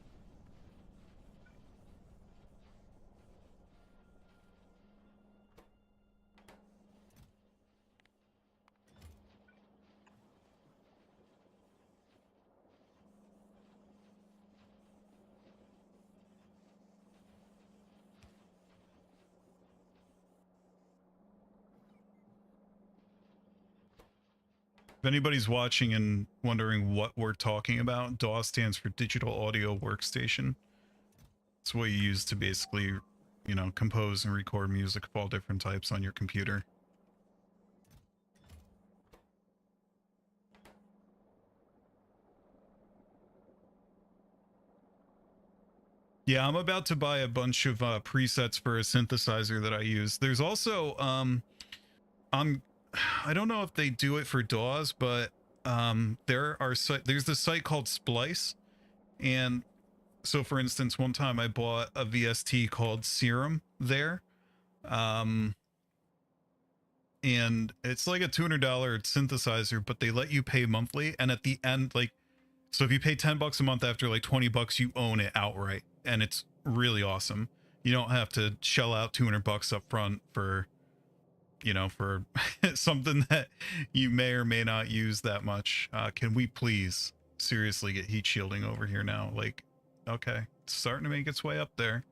If anybody's watching and wondering what we're talking about, DAW stands for Digital Audio Workstation. It's what you use to basically, you know, compose and record music of all different types on your computer. Yeah, I'm about to buy a bunch of presets for a synthesizer that I use. There's also, I don't know if they do it for DAWs, but there's this site called Splice. And so, for instance, one time I bought a VST called Serum there. And it's like a $200 synthesizer, but they let you pay monthly. And at the end, like, so if you pay $10 a month, after like 20 bucks, you own it outright. And it's really awesome. You don't have to shell out $200 up front for, you know, for something that you may or may not use that much. Can we please seriously get heat shielding over here now? Like, okay, it's starting to make its way up there.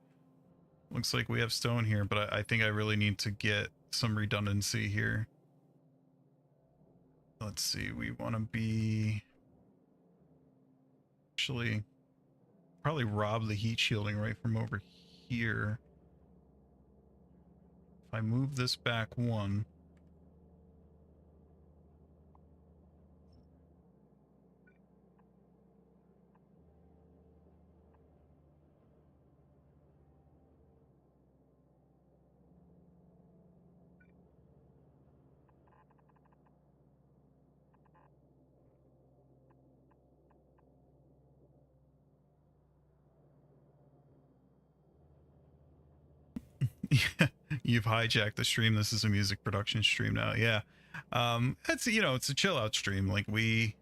Looks like we have stone here, but I think I really need to get some redundancy here. Let's see, we want to be... Actually, probably rob the heat shielding right from over here. If I move this back one... Yeah, you've hijacked the stream. This is a music production stream now. Yeah. It's, you know, it's a chill out stream. Like, a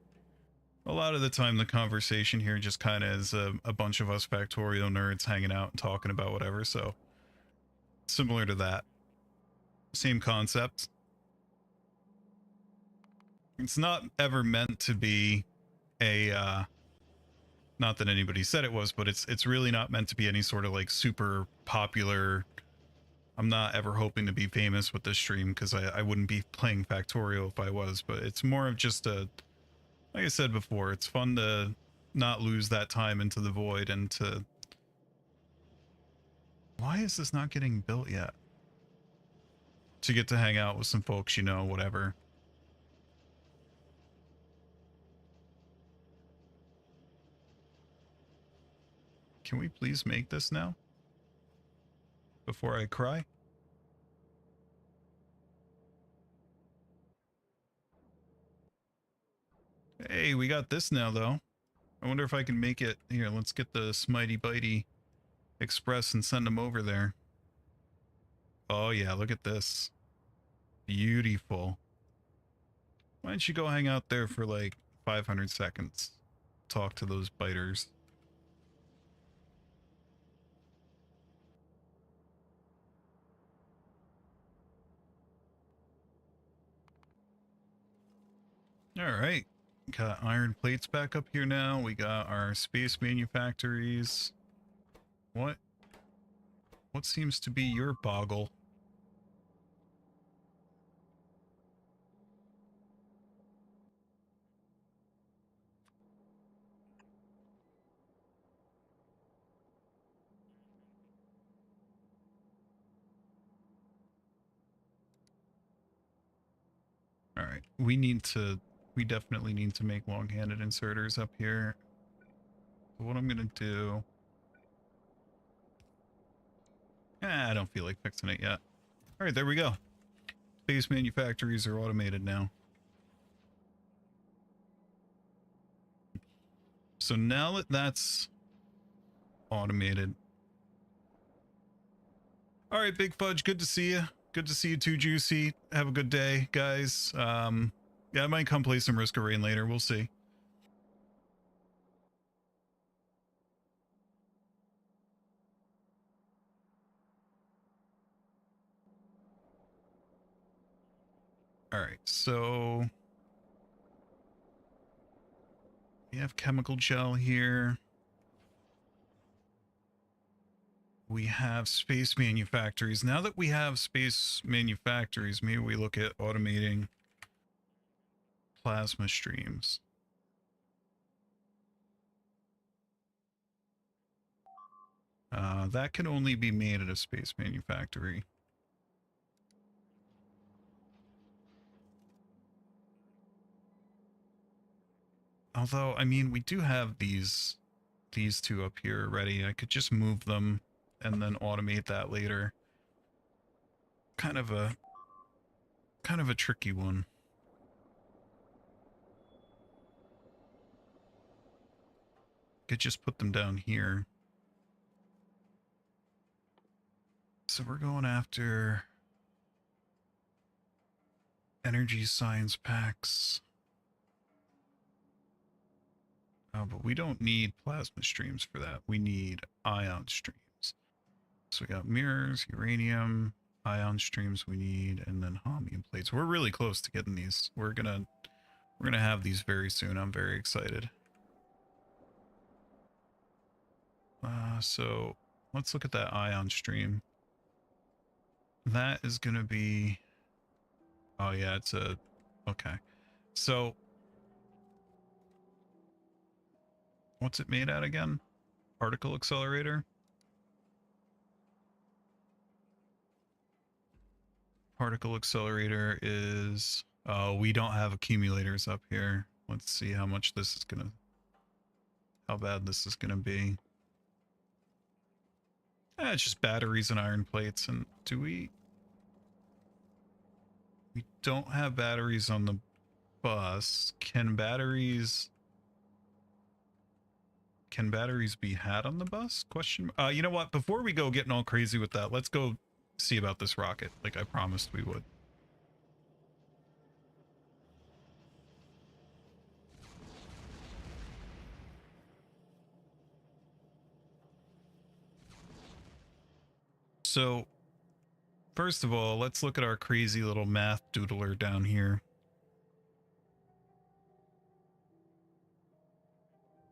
lot of the time the conversation here just kind of is a bunch of us Factorio nerds hanging out and talking about whatever. So similar to that. Same concept. It's not ever meant to be a, not that anybody said it was, but it's really not meant to be any sort of like super popular. I'm not ever hoping to be famous with this stream, because I wouldn't be playing Factorio if I was, but it's more of just a, like I said before, it's fun to not lose that time into the void and to... Why is this not getting built yet? To get to hang out with some folks, you know, whatever. Can we please make this now? Before I cry? Hey, we got this now, though. I wonder if I can make it... Here, let's get the Smitey Bitey Express and send them over there. Oh, yeah, look at this. Beautiful. Why don't you go hang out there for like 500 seconds? Talk to those biters. Alright. Got iron plates back up here now. We got our space manufactories. What seems to be your boggle? Alright. We definitely need to make long-handed inserters up here. So what I'm gonna do... I don't feel like fixing it yet. Alright, there we go. Space manufactories are automated now. So now that that's automated. All right, Big Fudge, good to see you. Good to see you too, Juicy. Have a good day, guys. Yeah, I might come play some Risk of Rain later. We'll see. All right, so we have chemical gel here. We have space manufactories. Now that we have space manufactories, maybe we look at automating plasma streams. That can only be made at a space manufactory. Although, I mean, we do have these two up here already. I could just move them and then automate that later. Kind of a tricky one. Could just put them down here. So we're going after energy science packs. Oh, but we don't need plasma streams for that. We need ion streams. So we got mirrors, uranium, ion streams we need, and then holmium plates. We're really close to getting these. We're gonna have these very soon. I'm very excited. So let's look at that ion stream. That is gonna be, oh yeah, it's a, okay. So what's it made at again? Particle accelerator? Particle accelerator is, oh, we don't have accumulators up here. Let's see how much this is gonna, how bad this is gonna be. It's just batteries and iron plates. And do we don't have batteries on the bus. Can batteries be had on the bus? Question. You know what? Before we go getting all crazy with that, let's go see about this rocket, like I promised we would. So, first of all, let's look at our crazy little math doodler down here.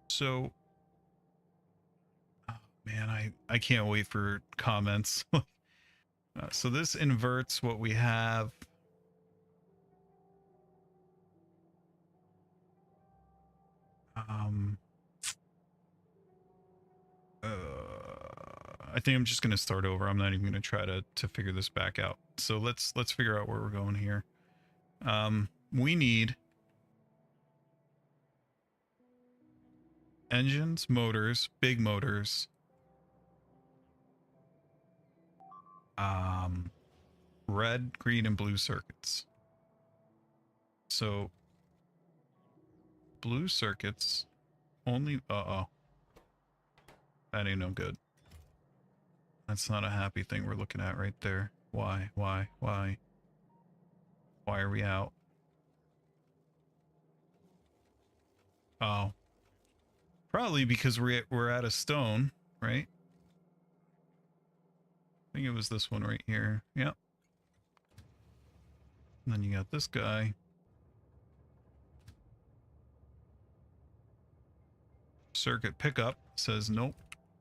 So, oh man, I can't wait for comments. So this inverts what we have. I think I'm just going to start over. I'm not even going to try to figure this back out. So let's figure out where we're going here. We need engines, motors, big motors. Red, green, and blue circuits. So blue circuits only, that ain't no good. That's not a happy thing we're looking at right there. Why are we out? Oh, probably because we're out of stone, right? I think it was this one right here. Yep. And then you got this guy. Circuit pickup says nope,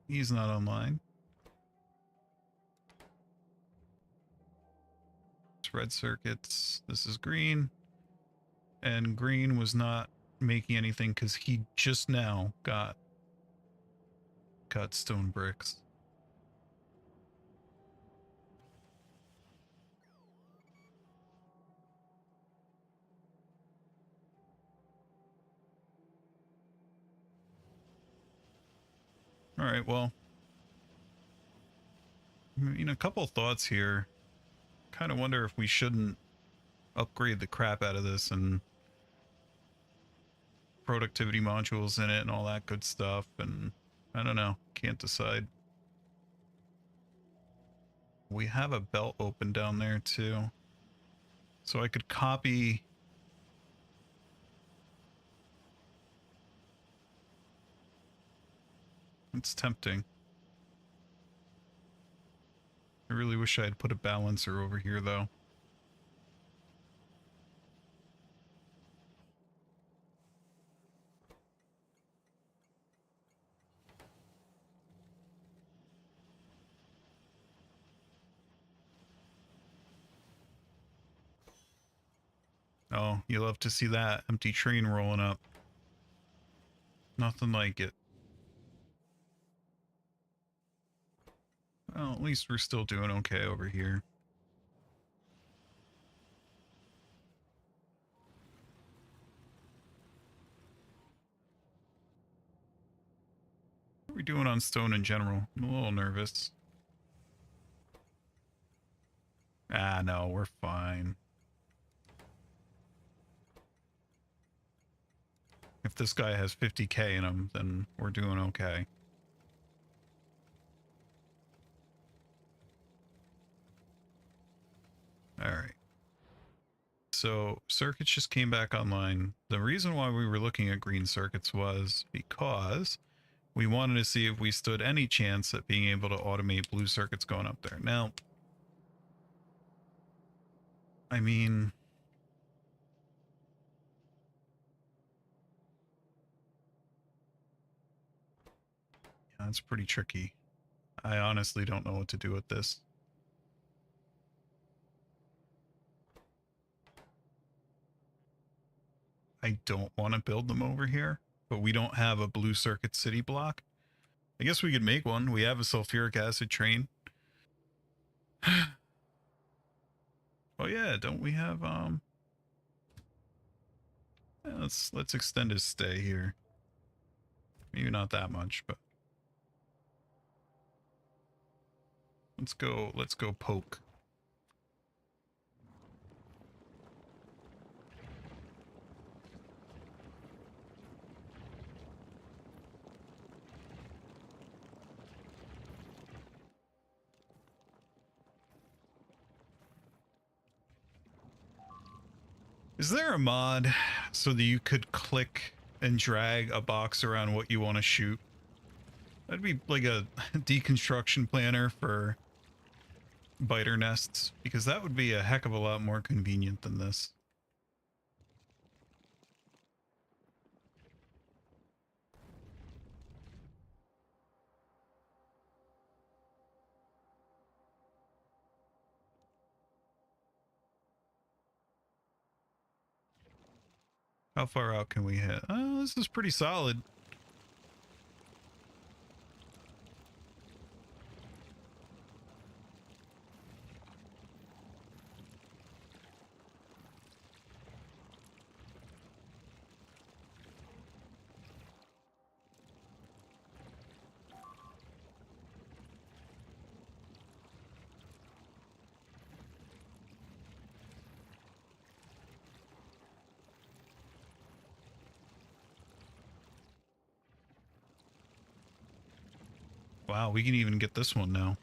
he's not online. It's red circuits. This is green. And green was not making anything because he just now got stone bricks. All right, well, I mean, a couple thoughts here. Kind of wonder if we shouldn't upgrade the crap out of this and productivity modules in it and all that good stuff, and I don't know, can't decide. We have a belt open down there too, so I could copy. It's tempting. I really wish I had put a balancer over here though. Oh, you love to see that empty train rolling up. Nothing like it. Well, at least we're still doing okay over here. What are we doing on stone in general? I'm a little nervous. Ah, no, we're fine. If this guy has 50k in him, then we're doing okay. Alright. So, circuits just came back online. The reason why we were looking at green circuits was because we wanted to see if we stood any chance at being able to automate blue circuits going up there. Now, I mean, yeah, it's pretty tricky. I honestly don't know what to do with this. I don't want to build them over here, but we don't have a blue circuit city block. I guess we could make one. We have a sulfuric acid train. Oh yeah, don't we have yeah, let's extend his stay here. Maybe not that much, but let's go poke. Is there a mod so that you could click and drag a box around what you want to shoot? That'd be like a deconstruction planner for biter nests, because that would be a heck of a lot more convenient than this. How far out can we hit? Oh, this is pretty solid. Wow, we can even get this one now.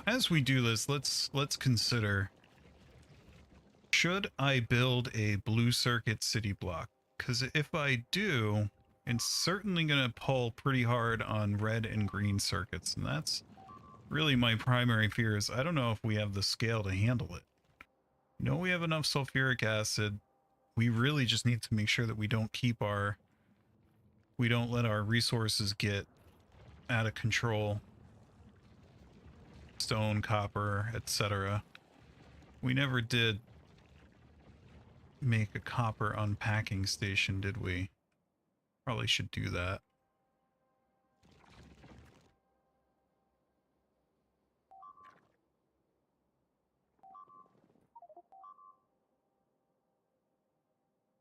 As we do this, let's consider, should I build a blue circuit city block? Because if I do, it's certainly going to pull pretty hard on red and green circuits, and that's really my primary fear. Is I don't know if we have the scale to handle it. You know, we have enough sulfuric acid. We really just need to make sure that we don't let our resources get out of control. Stone, copper, etc. We never did make a copper unpacking station, did we? Probably should do that.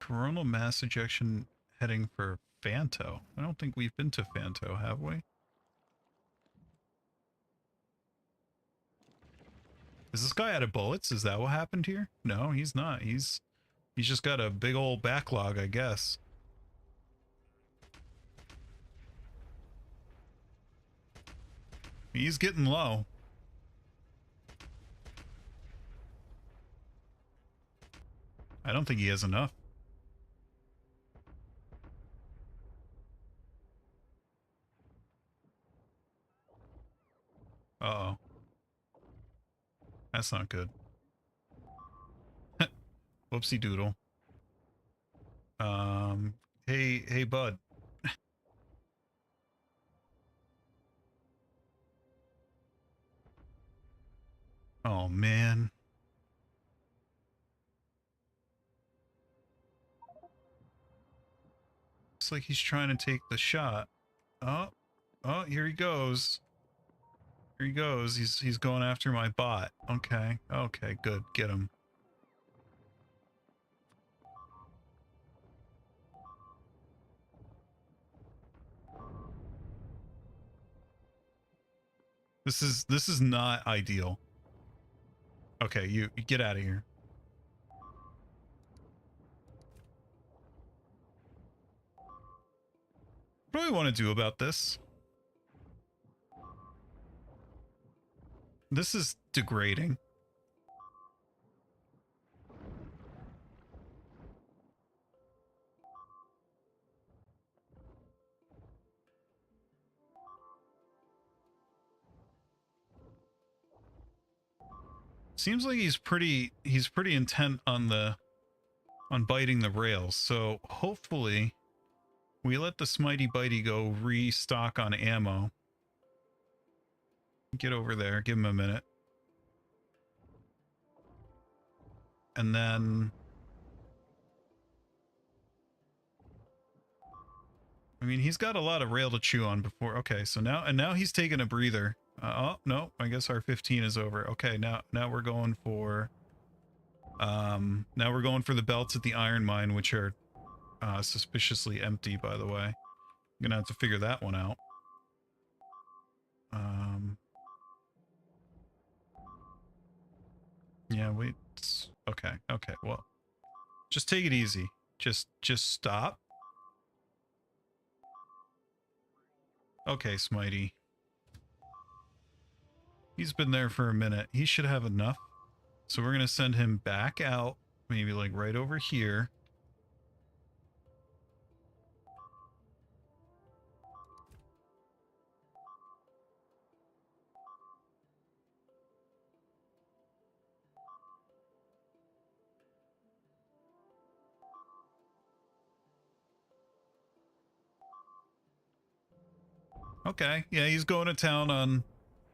Coronal mass ejection heading for Fanto. I don't think we've been to Fanto, have we? Is this guy out of bullets? Is that what happened here? No, he's not. He's just got a big old backlog, I guess. He's getting low. I don't think he has enough. Uh-oh. That's not good. Whoopsie doodle. Hey, bud. Oh, man. Looks like he's trying to take the shot. Oh, here he goes. Here he goes. He's going after my bot. Okay, good. Get him. This is not ideal. Okay, you get out of here. What do I want to do about this? This is degrading. Seems like he's pretty intent on biting the rails. So hopefully we let the Smitey Bitey go restock on ammo. Get over there, give him a minute. And then I mean, he's got a lot of rail to chew on before. Okay, so now he's taking a breather. Oh, no, I guess our 15 is over. Okay, now we're going for the belts at the iron mine, which are suspiciously empty, by the way. I'm gonna have to figure that one out. Yeah, wait. Okay, well, just take it easy. Just stop. Okay, Smitey. He's been there for a minute. He should have enough. So we're gonna send him back out, maybe like right over here. Okay, yeah, he's going to town on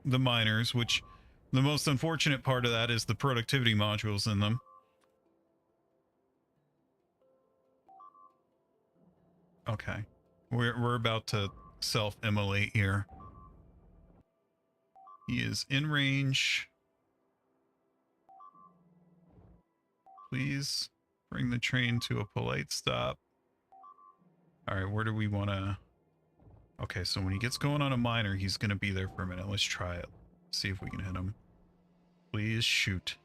the miners, which the most unfortunate part of that is the productivity modules in them. Okay, we're about to self-immolate here. He is in range. Please bring the train to a polite stop. All right, where do we want to... Okay, so when he gets going on a miner, he's going to be there for a minute. Let's try it. See if we can hit him. Please shoot.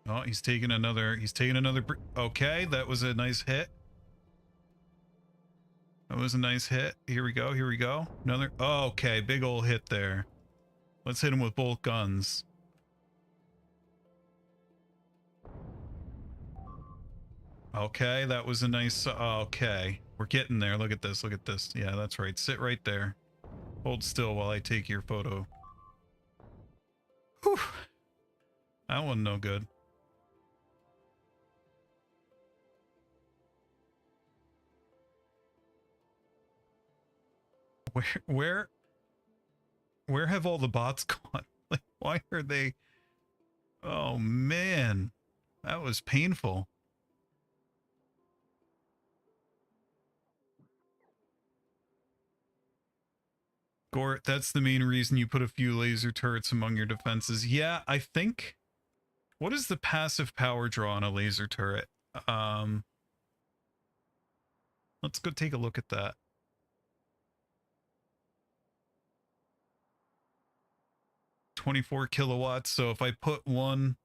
Oh, he's taking another... Okay, that was a nice hit. That was a nice hit. Here we go. Another... Oh, okay, big old hit there. Let's hit him with both guns. Okay, that was a nice... Okay, we're getting there. Look at this. Yeah, that's right. Sit right there. Hold still while I take your photo. Whew. That one no good. Where have all the bots gone? Like, why are they... Oh, man. That was painful. Gort, that's the main reason you put a few laser turrets among your defenses. Yeah, I think... What is the passive power draw on a laser turret? Let's go take a look at that. 24 kilowatts. So if I put one,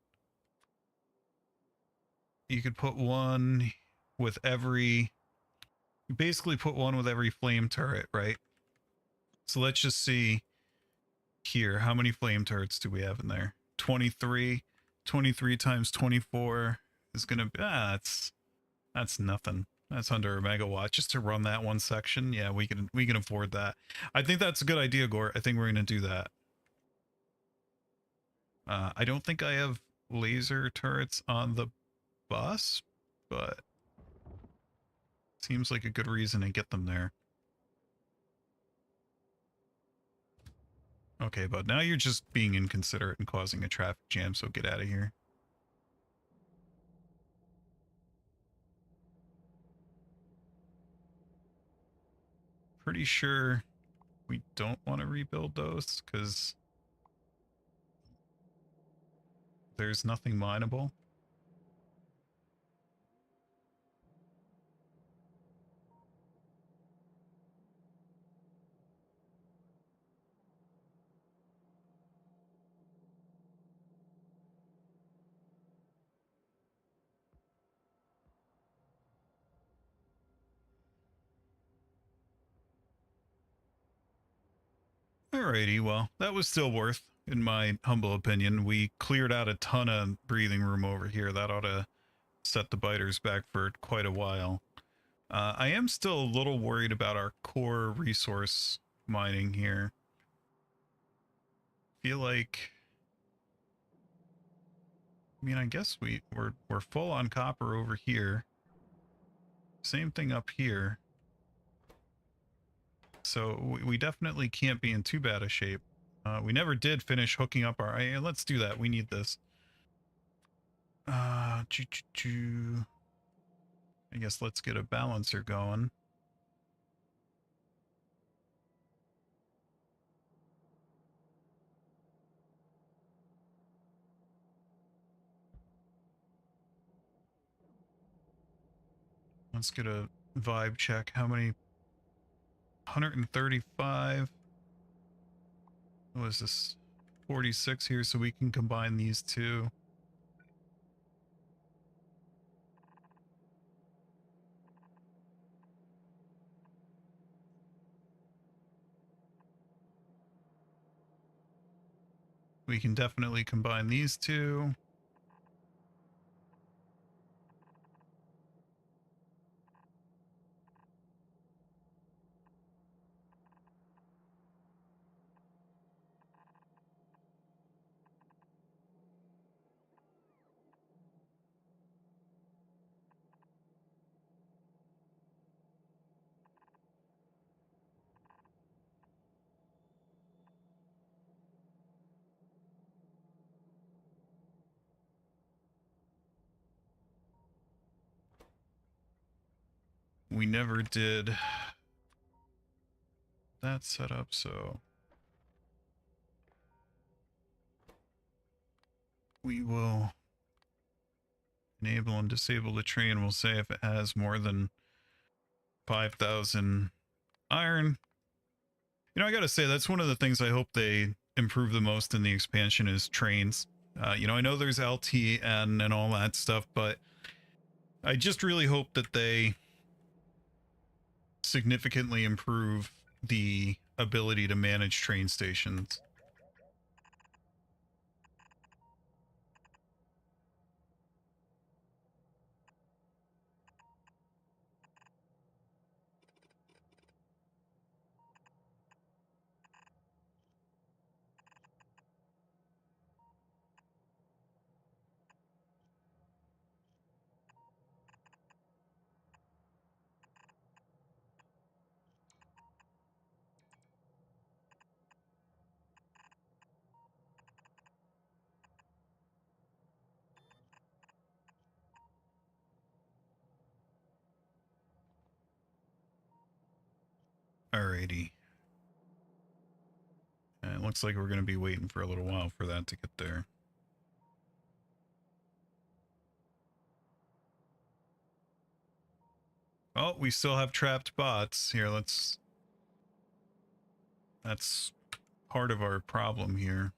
you could put one with every, you basically put one with every flame turret, right? So let's just see here. How many flame turrets do we have in there? 23. 23 times 24 is going to be, that's nothing. That's under a megawatt just to run that one section. Yeah, we can afford that. I think that's a good idea, Gort. I think we're going to do that. I don't think I have laser turrets on the bus, but seems like a good reason to get them there. Okay, but now you're just being inconsiderate and causing a traffic jam, so get out of here. Pretty sure we don't want to rebuild those because there's nothing mineable. Alrighty, well, that was still worth, in my humble opinion. We cleared out a ton of breathing room over here. That ought to set the biters back for quite a while. I am still a little worried about our core resource mining here. Feel like, I mean, I guess we're full on copper over here. Same thing up here. So we definitely can't be in too bad a shape. We never did finish hooking up our... let's do that. We need this. I guess let's get a balancer going. Let's get a vibe check. How many? 135. What is this? 46 here, so we can combine these two. We can definitely combine these two. We never did that setup, so we will enable and disable the train. We'll say if it has more than 5,000 iron. You know, I gotta say, that's one of the things I hope they improve the most in the expansion is trains. You know, I know there's LTN and all that stuff, but I just really hope that they significantly improve the ability to manage train stations. Alrighty. And it looks like we're going to be waiting for a little while for that to get there. Oh, we still have trapped bots. Here, that's part of our problem here.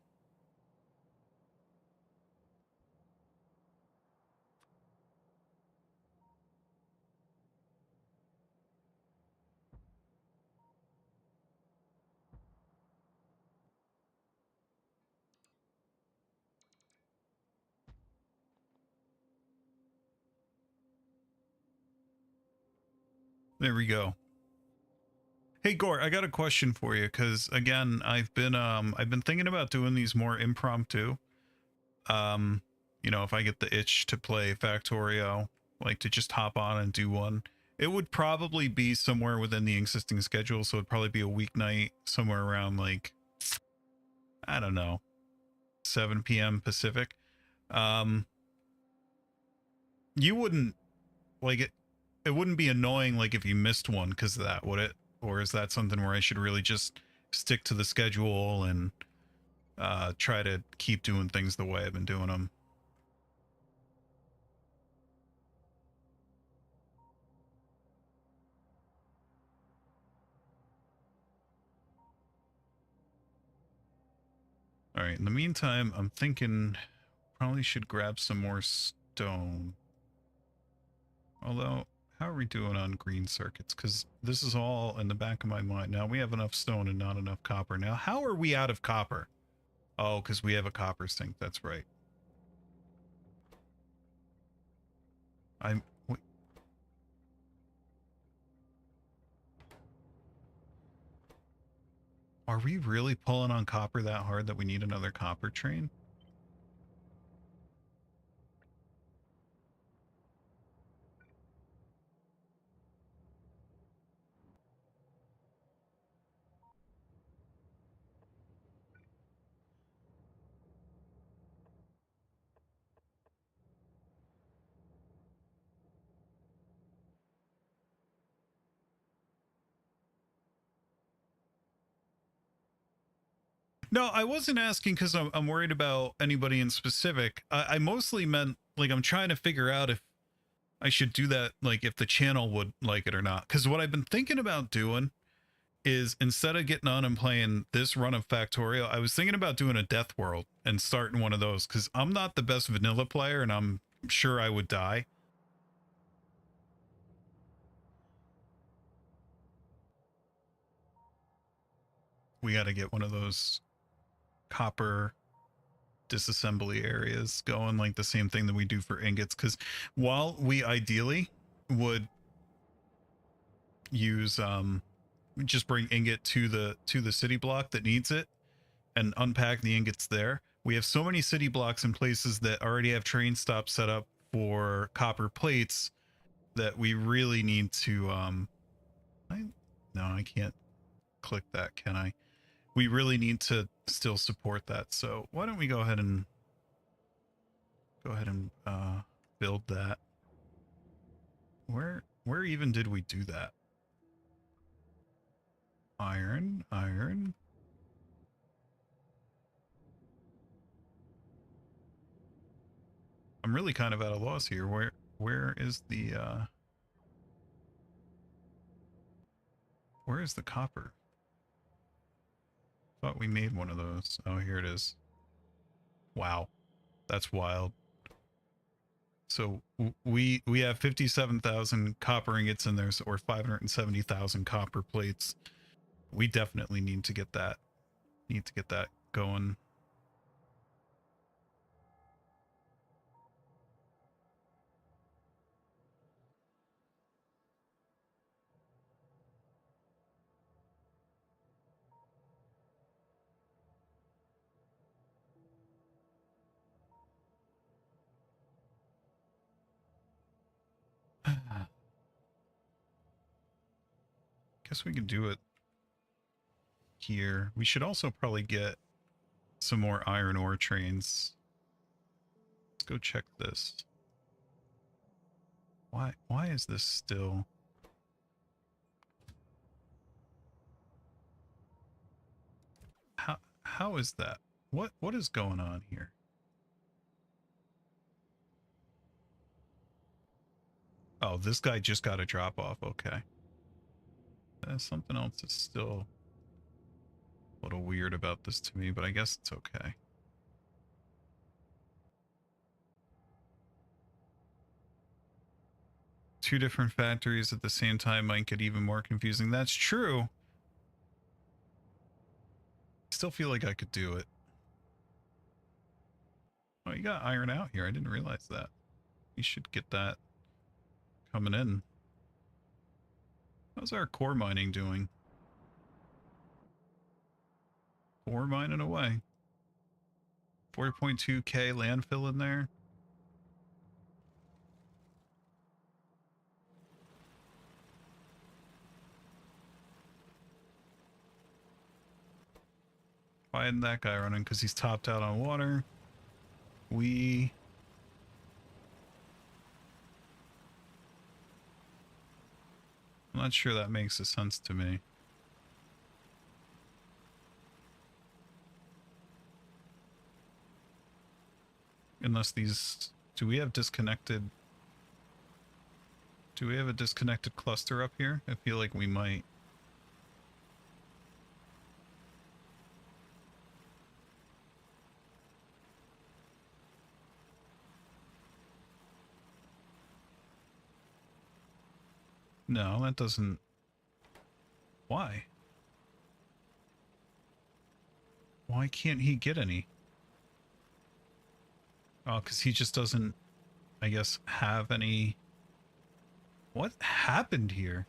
There we go. Hey Gore, I got a question for you because again, I've been thinking about doing these more impromptu. You know, if I get the itch to play Factorio, like to just hop on and do one, it would probably be somewhere within the existing schedule. So it'd probably be a weeknight somewhere around like, I don't know, 7 p.m. Pacific. Um, you wouldn't like it. It wouldn't be annoying like if you missed one because of that, would it? Or is that something where I should really just stick to the schedule and try to keep doing things the way I've been doing them? All right. In the meantime, I'm thinking probably should grab some more stone. Although, how are we doing on green circuits? Because this is all in the back of my mind. Now we have enough stone and not enough copper. Now, how are we out of copper? Oh, because we have a copper sink. That's right. I'm. Wait, are we really pulling on copper that hard that we need another copper train? No, I wasn't asking because I'm worried about anybody in specific. I mostly meant like I'm trying to figure out if I should do that, like if the channel would like it or not. Because what I've been thinking about doing is instead of getting on and playing this run of Factorio, I was thinking about doing a Death World and starting one of those because I'm not the best vanilla player and I'm sure I would die. We got to get one of those copper disassembly areas going, like the same thing that we do for ingots, because while we ideally would use just bring ingot to the city block that needs it and unpack the ingots there, we have so many city blocks in places that already have train stops set up for copper plates that we really need to no, I can't click that, can I? We really need to still support that. So why don't we go ahead and build that. Where even did we do that? Iron. I'm really kind of at a loss here. Where is the where is the copper? Thought we made one of those. Oh, here it is. Wow. That's wild. So we have 57,000 copper ingots in there, so or 570,000 copper plates. We definitely need to get that going. Guess we could do it here. We should also probably get some more iron ore trains. Let's go check this. Why is this still? How is that? What is going on here? Oh, this guy just got a drop off. Okay. Something else is still a little weird about this to me, but I guess it's okay. Two different factories at the same time might get even more confusing. That's true. Still feel like I could do it. Oh, you got iron out here. I didn't realize that. You should get that coming in. How's our core mining doing? Core mining away. 4.2k landfill in there. Why isn't that guy running? Because he's topped out on water. I'm not sure that makes a sense to me. Unless these... Do we have disconnected... Do we have a disconnected cluster up here? I feel like we might. No, that doesn't... Why? Why can't he get any? Oh, because he just doesn't, I guess, have any... What happened here?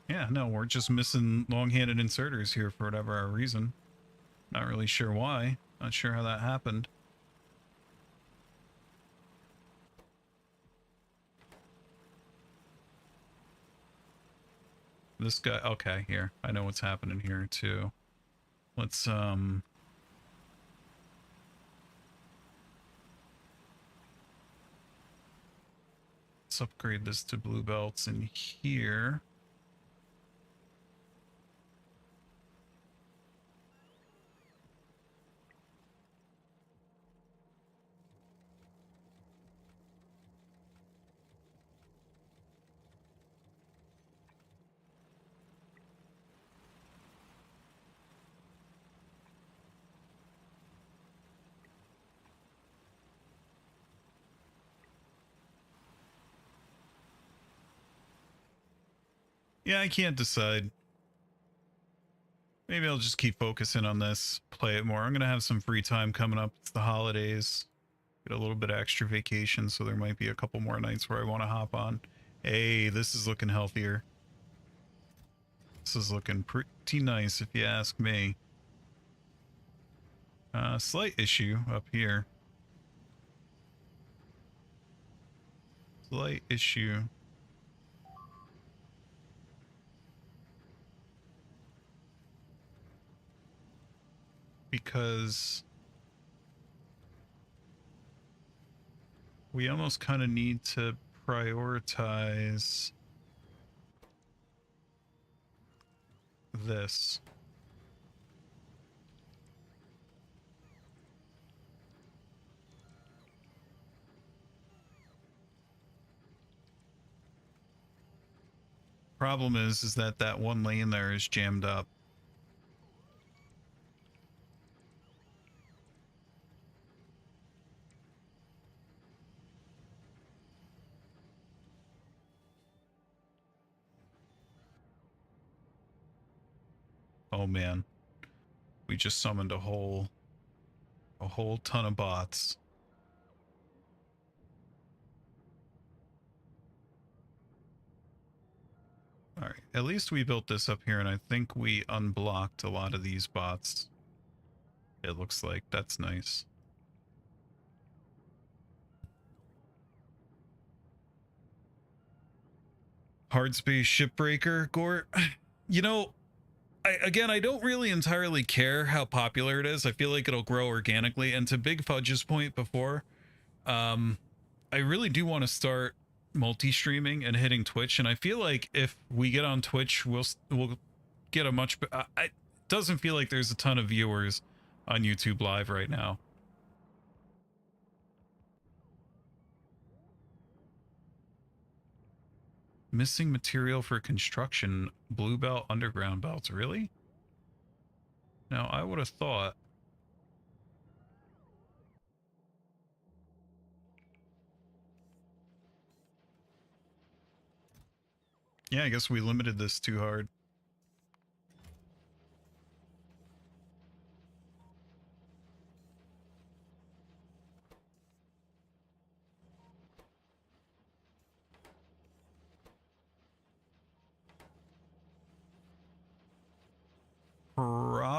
Yeah, no, we're just missing long-handed inserters here for whatever our reason. Not really sure why. Not sure how that happened. This guy... Okay, here. I know what's happening here, too. Let's upgrade this to blue belts in here. Yeah, I can't decide. Maybe I'll just keep focusing on this, play it more. I'm going to have some free time coming up. It's the holidays. Get a little bit of extra vacation, so there might be a couple more nights where I want to hop on. Hey, this is looking healthier. This is looking pretty nice, if you ask me. Slight issue up here. Slight issue. Because we almost kind of need to prioritize this. Problem is that one lane there is jammed up. Oh man, we just summoned a whole ton of bots. All right, at least we built this up here, and I think we unblocked a lot of these bots. It looks like that's nice. Hard space shipbreaker, Gort. You know, I don't really entirely care how popular it is. I feel like it'll grow organically. And to Big Fudge's point before, I really do want to start multi-streaming and hitting Twitch. And I feel like if we get on Twitch, we'll get a much... it doesn't feel like there's a ton of viewers on YouTube Live right now. Missing material for construction, blue belt, underground belts. Really? Now, I would have thought... Yeah, I guess we limited this too hard.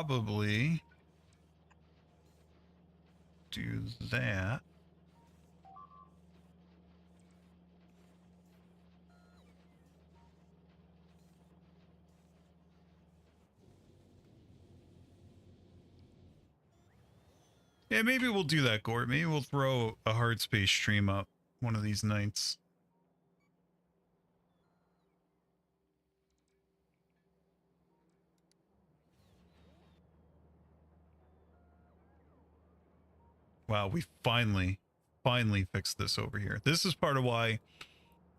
probably do that. Yeah, maybe we'll do that, Gort. Maybe we'll throw a hard space stream up one of these nights. Wow, we finally fixed this over here. This is part of why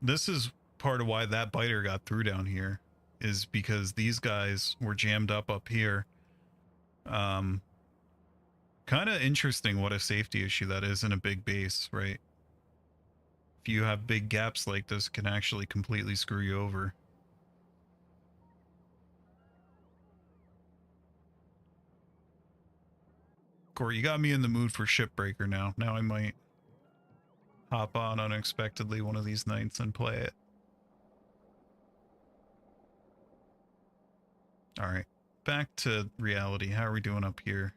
that biter got through down here, is because these guys were jammed up here. Kind of interesting what a safety issue that is in a big base, right? If you have big gaps like this, it can actually completely screw you over. Corey, you got me in the mood for Shipbreaker now. Now I might hop on unexpectedly one of these nights and play it. All right, back to reality. How are we doing up here?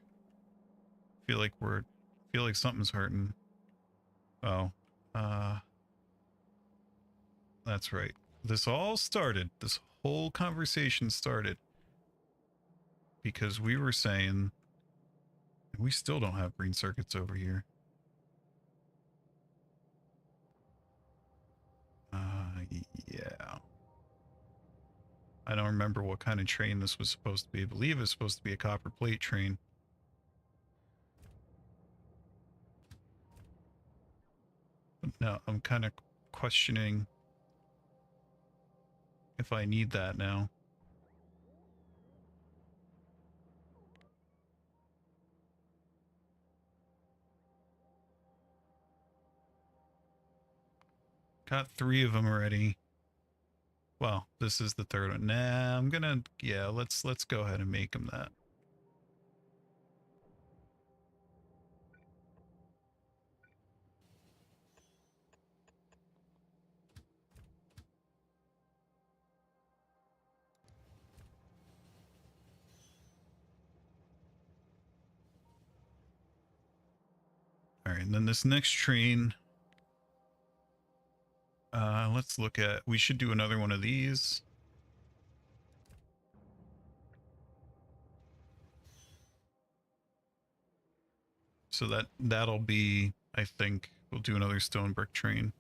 Feel like something's hurting. Oh, that's right. This all started. This whole conversation started because we were saying we still don't have green circuits over here. Yeah. I don't remember what kind of train this was supposed to be. I believe it's supposed to be a copper plate train. But no, I'm kind of questioning if I need that now. Got 3 of them already. Well, this is the 3rd one. Nah, I'm gonna, yeah, let's go ahead and make them that. All right, and then this next train, let's look at, we should do another one of these. So that'll be, I think, we'll do another stone brick train.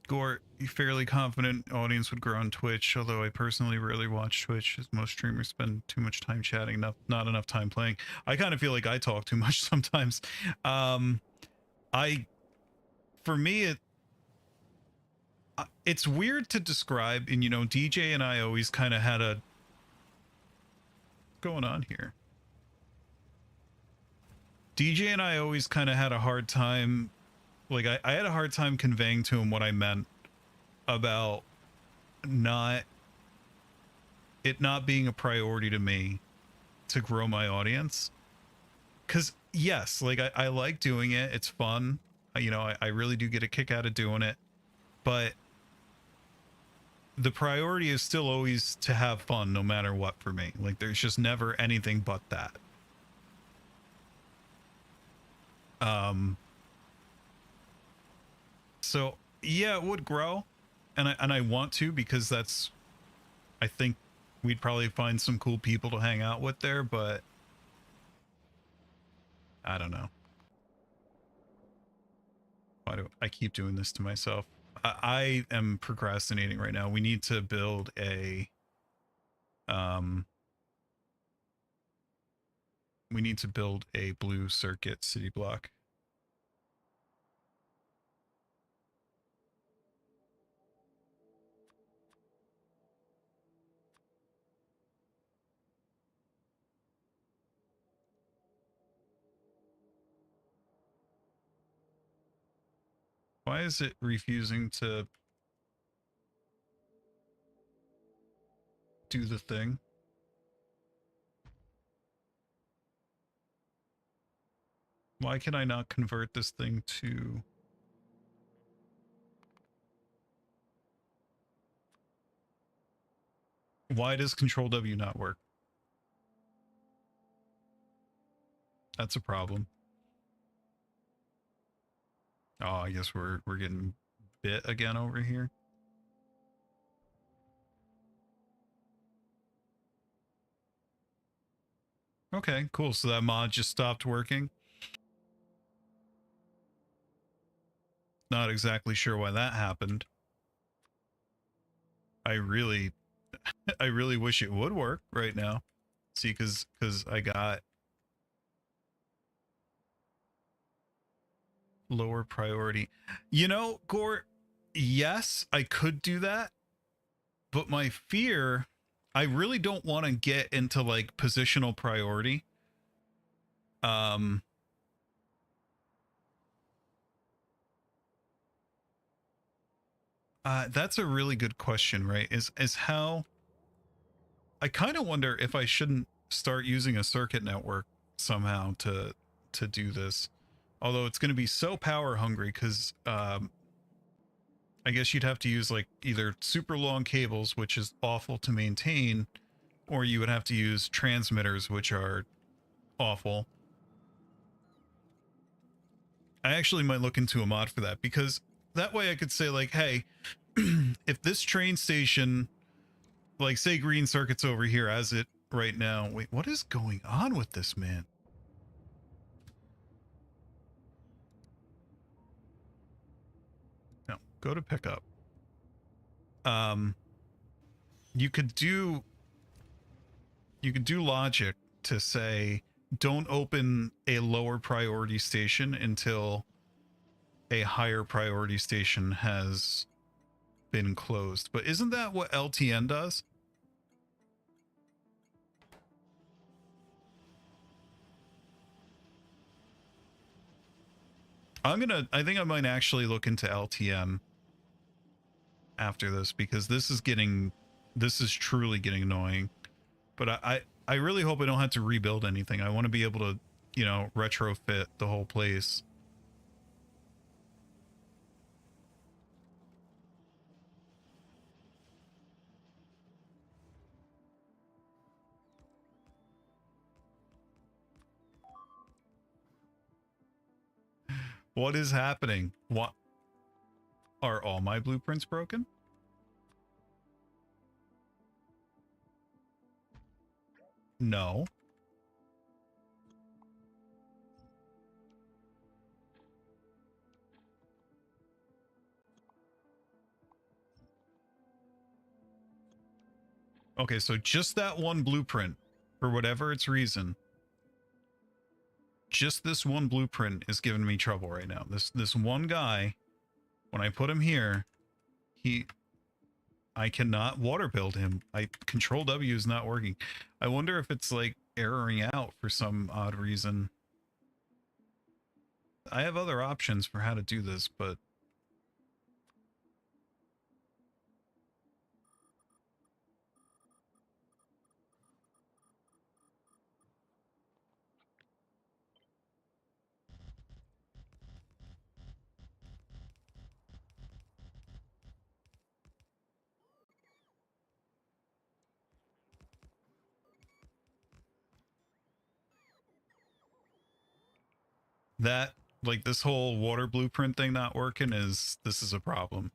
Gort, you fairly confident audience would grow on Twitch, although I personally rarely watch Twitch, as most streamers spend too much time chatting, not enough time playing. I kind of feel like I talk too much sometimes. For me, it's weird to describe, and you know, DJ and I always kind of had a, what's going on here? DJ and I always kind of had a hard time, like I had a hard time conveying to him what I meant about it not being a priority to me to grow my audience. Because yes, like I like doing it, it's fun, you know, I really do get a kick out of doing it, but the priority is still always to have fun no matter what for me. Like there's just never anything but that. So yeah, it would grow, and I want to, because that's, I think we'd probably find some cool people to hang out with there, but I don't know. Why do I keep doing this to myself? I am procrastinating right now. We need to build a blue circuit city block. Why is it refusing to do the thing? Why can I not convert this thing to... Why does Control W not work? That's a problem. Oh, I guess we're getting bit again over here. Okay, cool. So that mod just stopped working. Not exactly sure why that happened. I really wish it would work right now. See, because I got lower priority. You know, Gore, yes, I could do that, but my fear, I really don't want to get into like positional priority. That's a really good question, right? Is how I kind of wonder if I shouldn't start using a circuit network somehow to do this. Although it's going to be so power hungry because I guess you'd have to use like either super long cables, which is awful to maintain, or you would have to use transmitters, which are awful. I actually might look into a mod for that because that way I could say like, hey, if this train station, like say green circuit's over here as it right now. Wait, what is going on with this man? No, go to pickup. You could do logic to say don't open a lower priority station until a higher priority station has been closed. But isn't that what LTN does? I think I might actually look into LTN after this because this is truly getting annoying. But I really hope I don't have to rebuild anything. I want to be able to, you know, retrofit the whole place. What is happening? What are all my blueprints broken? No. Okay, so just that one blueprint, for whatever its reason, just this one blueprint is giving me trouble right now. This one guy, when I put him here, I cannot water build him. Control W is not working. I wonder if it's like erroring out for some odd reason. I have other options for how to do this, but that, like this whole water blueprint thing not working this is a problem.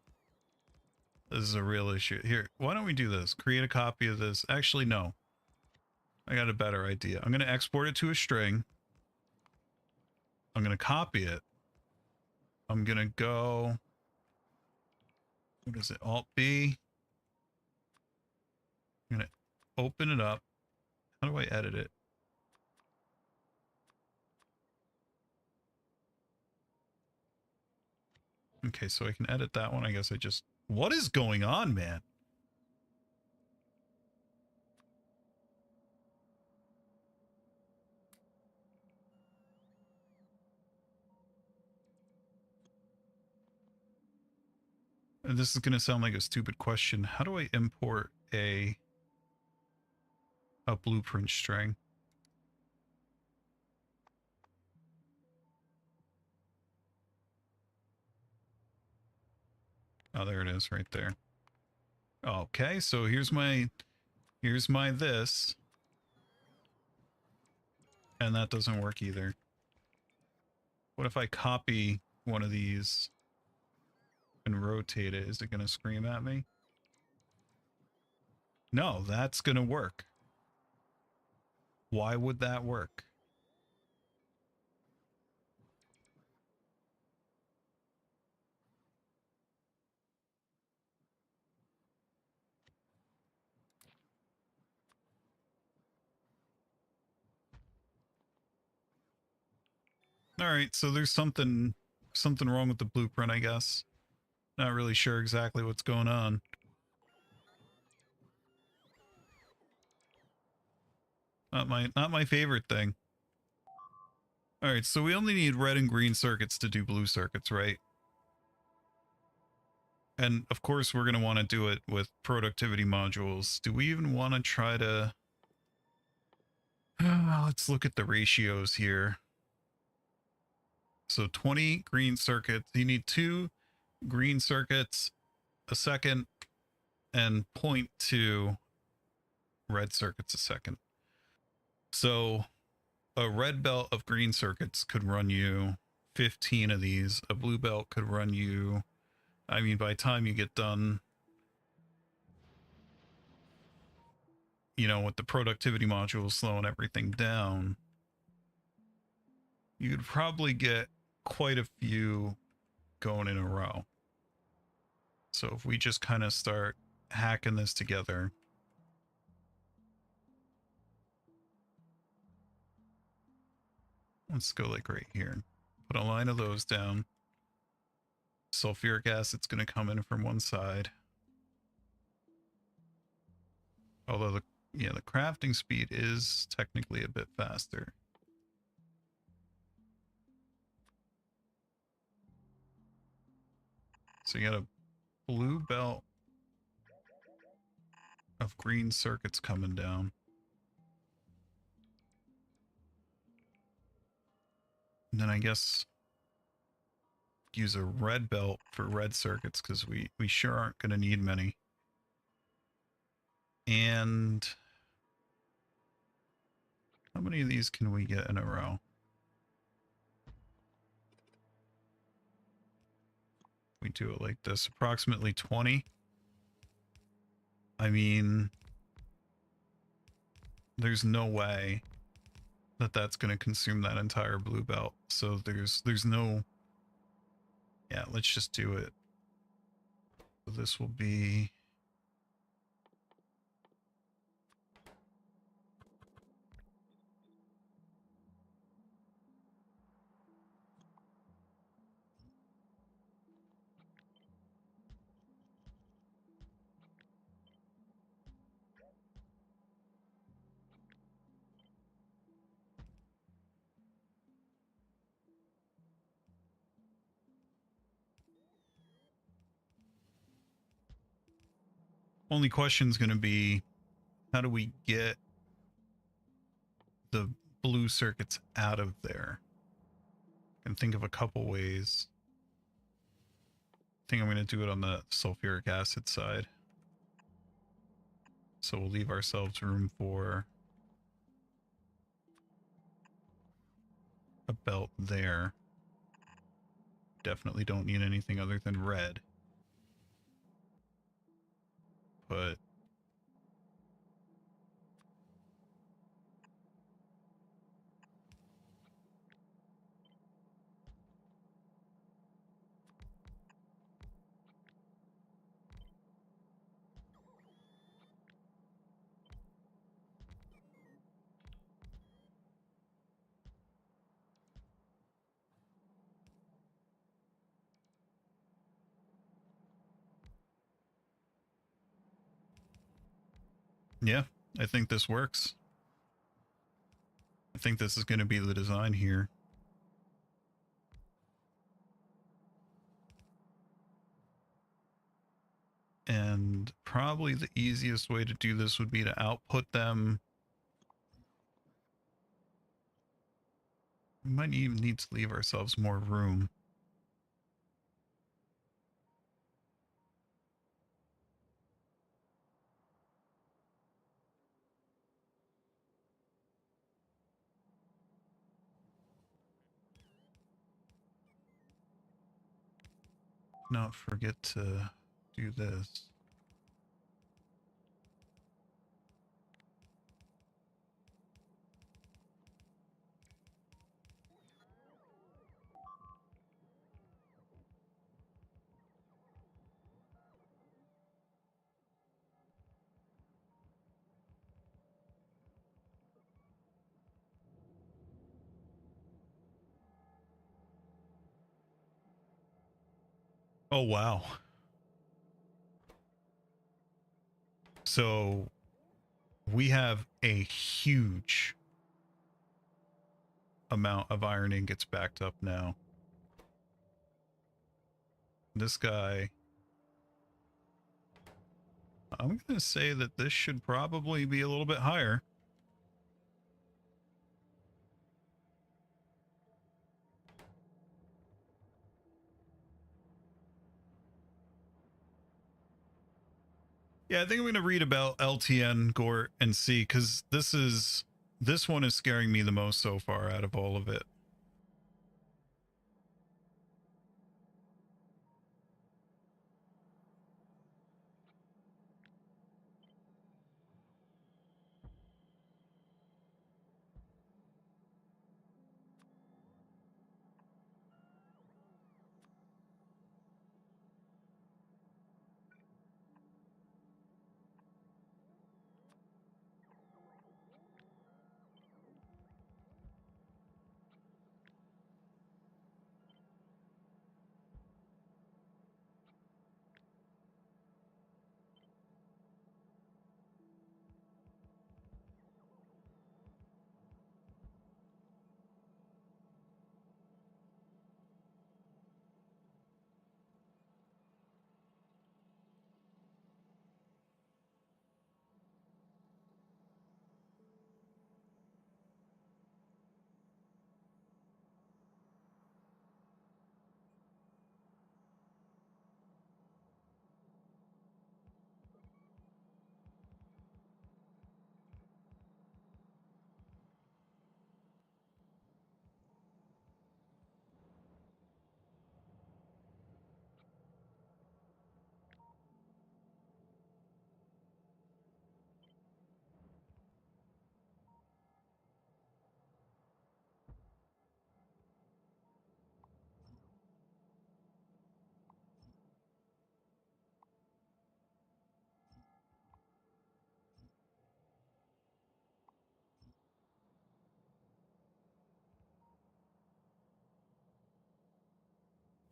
This is a real issue. Here, why don't we do this? Create a copy of this. Actually, no. I got a better idea. I'm going to export it to a string. I'm going to copy it. I'm going to go, what is it? Alt B. I'm going to open it up. How do I edit it? Okay, so I can edit that one. I guess I just, what is going on, man? And this is going to sound like a stupid question. How do I import a blueprint string? Oh, there it is right there. Okay, so here's my Here's my this. And that doesn't work either. What if I copy one of these and rotate it? Is it going to scream at me? No, that's going to work. Why would that work? All right, so there's something wrong with the blueprint, I guess. Not really sure exactly what's going on. Not my favorite thing. All right, so we only need red and green circuits to do blue circuits, right? And of course, we're going to want to do it with productivity modules. Do we even want to try to... let's look at the ratios here. So 20 green circuits. You need 2 green circuits a second and 0.2 red circuits a second. So a red belt of green circuits could run you 15 of these. A blue belt could run you, I mean, by the time you get done, you know, with the productivity module slowing everything down, you could probably get quite a few going in a row. So if we just kind of start hacking this together. Let's go like right here. Put a line of those down. Sulfuric acid's going to come in from one side. Although the crafting speed is technically a bit faster. So you got a blue belt of green circuits coming down. And then I guess use a red belt for red circuits because we sure aren't going to need many. And how many of these can we get in a row? We do it like this, approximately 20. I mean, there's no way that that's going to consume that entire blue belt. So there's no, yeah, let's just do it. So this will be, only question is going to be, how do we get the blue circuits out of there? I can think of a couple ways. I think I'm going to do it on the sulfuric acid side. So we'll leave ourselves room for a belt there. Definitely don't need anything other than red. But yeah, I think this works. I think this is going to be the design here. And probably the easiest way to do this would be to output them. We might even need to leave ourselves more room. not forget to do this. Oh, wow. So we have a huge amount of iron ingots backed up now. This guy, I'm going to say that this should probably be a little bit higher. Yeah, I think I'm going to read about LTN, Gort, and see, because this one is scaring me the most so far out of all of it.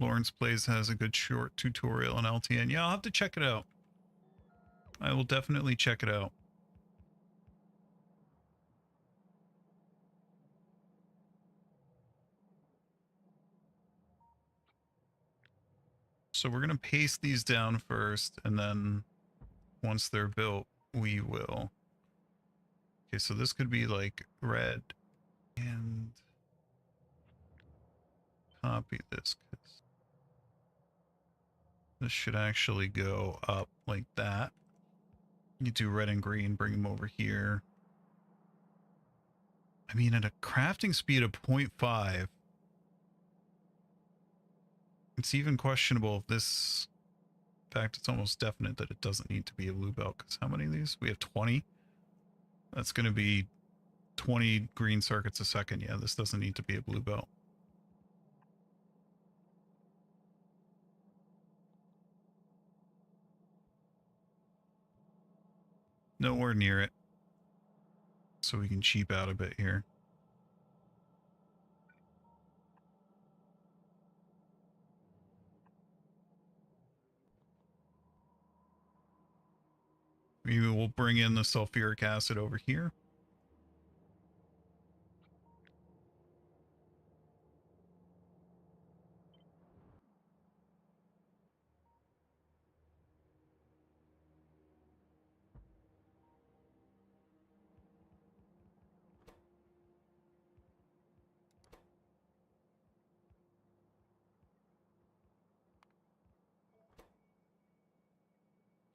Lawrence Plays has a good short tutorial on LTN. Yeah, I'll have to check it out. I will definitely check it out. So we're going to paste these down first, and then once they're built, we will. Okay, so this could be like red, and copy this, because this should actually go up like that. You do red and green, bring them over here. I mean, at a crafting speed of 0.5, it's even questionable if this... In fact, it's almost definite that it doesn't need to be a blue belt, because how many of these? We have 20. That's going to be 20 green circuits a second. Yeah, this doesn't need to be a blue belt. Nowhere near it. So we can cheap out a bit here. Maybe we'll bring in the sulfuric acid over here.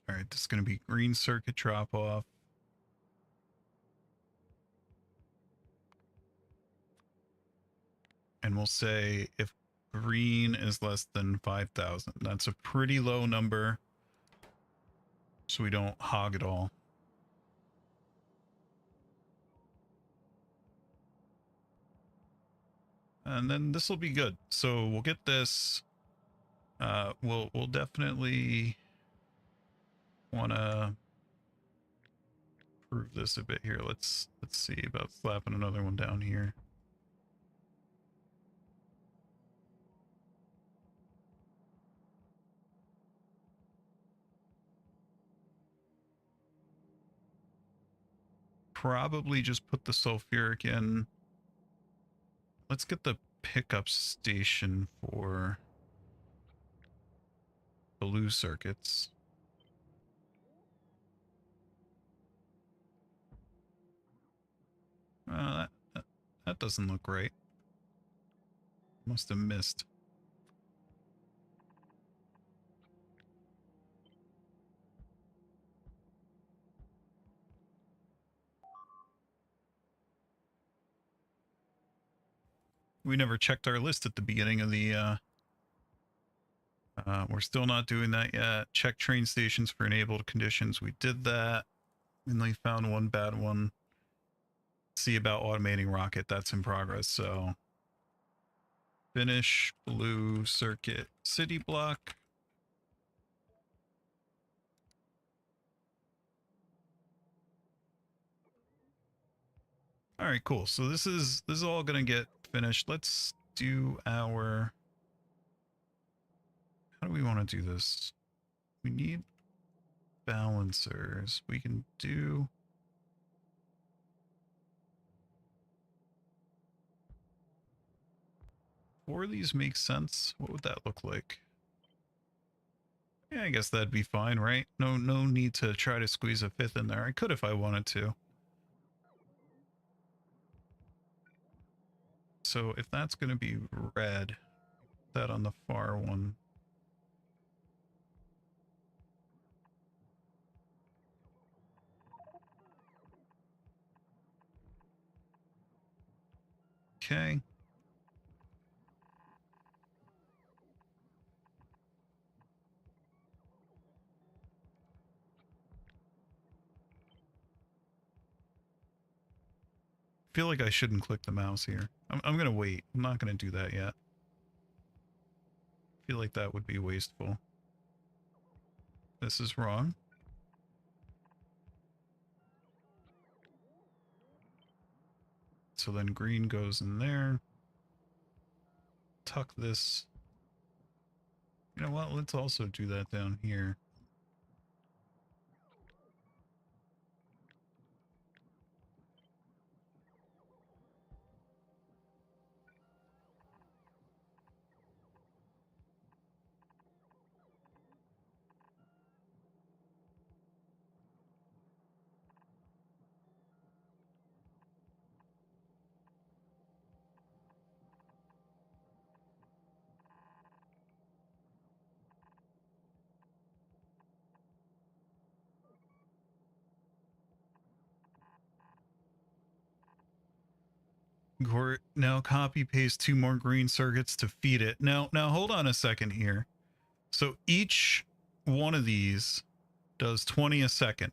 All right, this is going to be green circuit drop off. And we'll say if green is less than 5,000. That's a pretty low number, so we don't hog it all. And then this will be good. So we'll get this. We'll definitely want to improve this a bit here. Let's see about slapping another one down here. Probably just put the sulfuric in. Let's get the pickup station for blue circuits. That doesn't look right. Must have missed. We never checked our list at the beginning of the we're still not doing that yet. Check train stations for enabled conditions. We did that. We only found one bad one. See about automating rocket. That's in progress. So finish blue circuit city block. All right, cool. So this is all gonna get finished. Let's do our. How do we want to do this? We need balancers. We can do. Four of these make sense. What would that look like? Yeah, I guess that'd be fine, right? No need to try to squeeze a fifth in there. I could if I wanted to. So if that's going to be red, that on the far one. Okay. I feel like I shouldn't click the mouse here. I'm going to wait. I'm not going to do that yet. I feel like that would be wasteful. This is wrong. So then green goes in there. Tuck this. You know what? Let's also do that down here. Now copy paste 2 more green circuits to feed it. Now hold on a second here. So each one of these does 20 a second.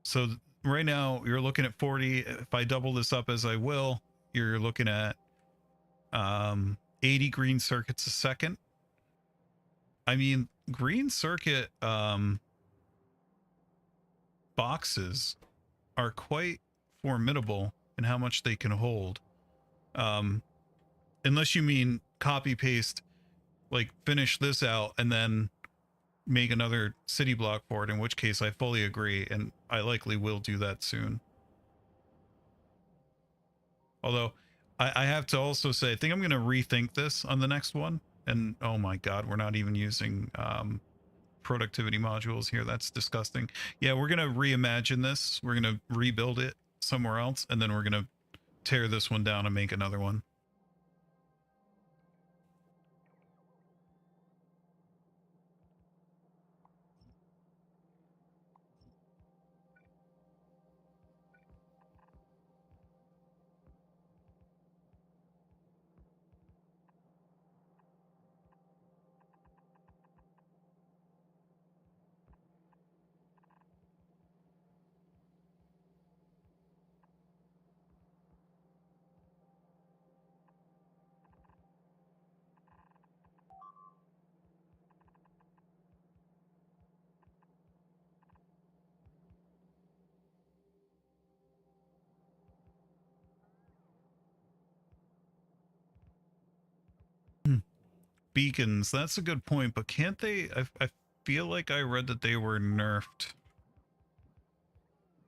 So right now you're looking at 40. If I double this up as I will, you're looking at 80 green circuits a second. I mean, green circuit boxes are quite formidable in how much they can hold. Unless you mean copy paste, like finish this out and then make another city block for it, in which case I fully agree, and I likely will do that soon. Although I have to also say, I think I'm going to rethink this on the next one. And oh my god, we're not even using productivity modules here. That's disgusting. Yeah, we're going to reimagine this. We're going to rebuild it somewhere else, and then we're going to tear this one down and make another one. beacons, that's a good point, but can't they, I feel like I read that they were nerfed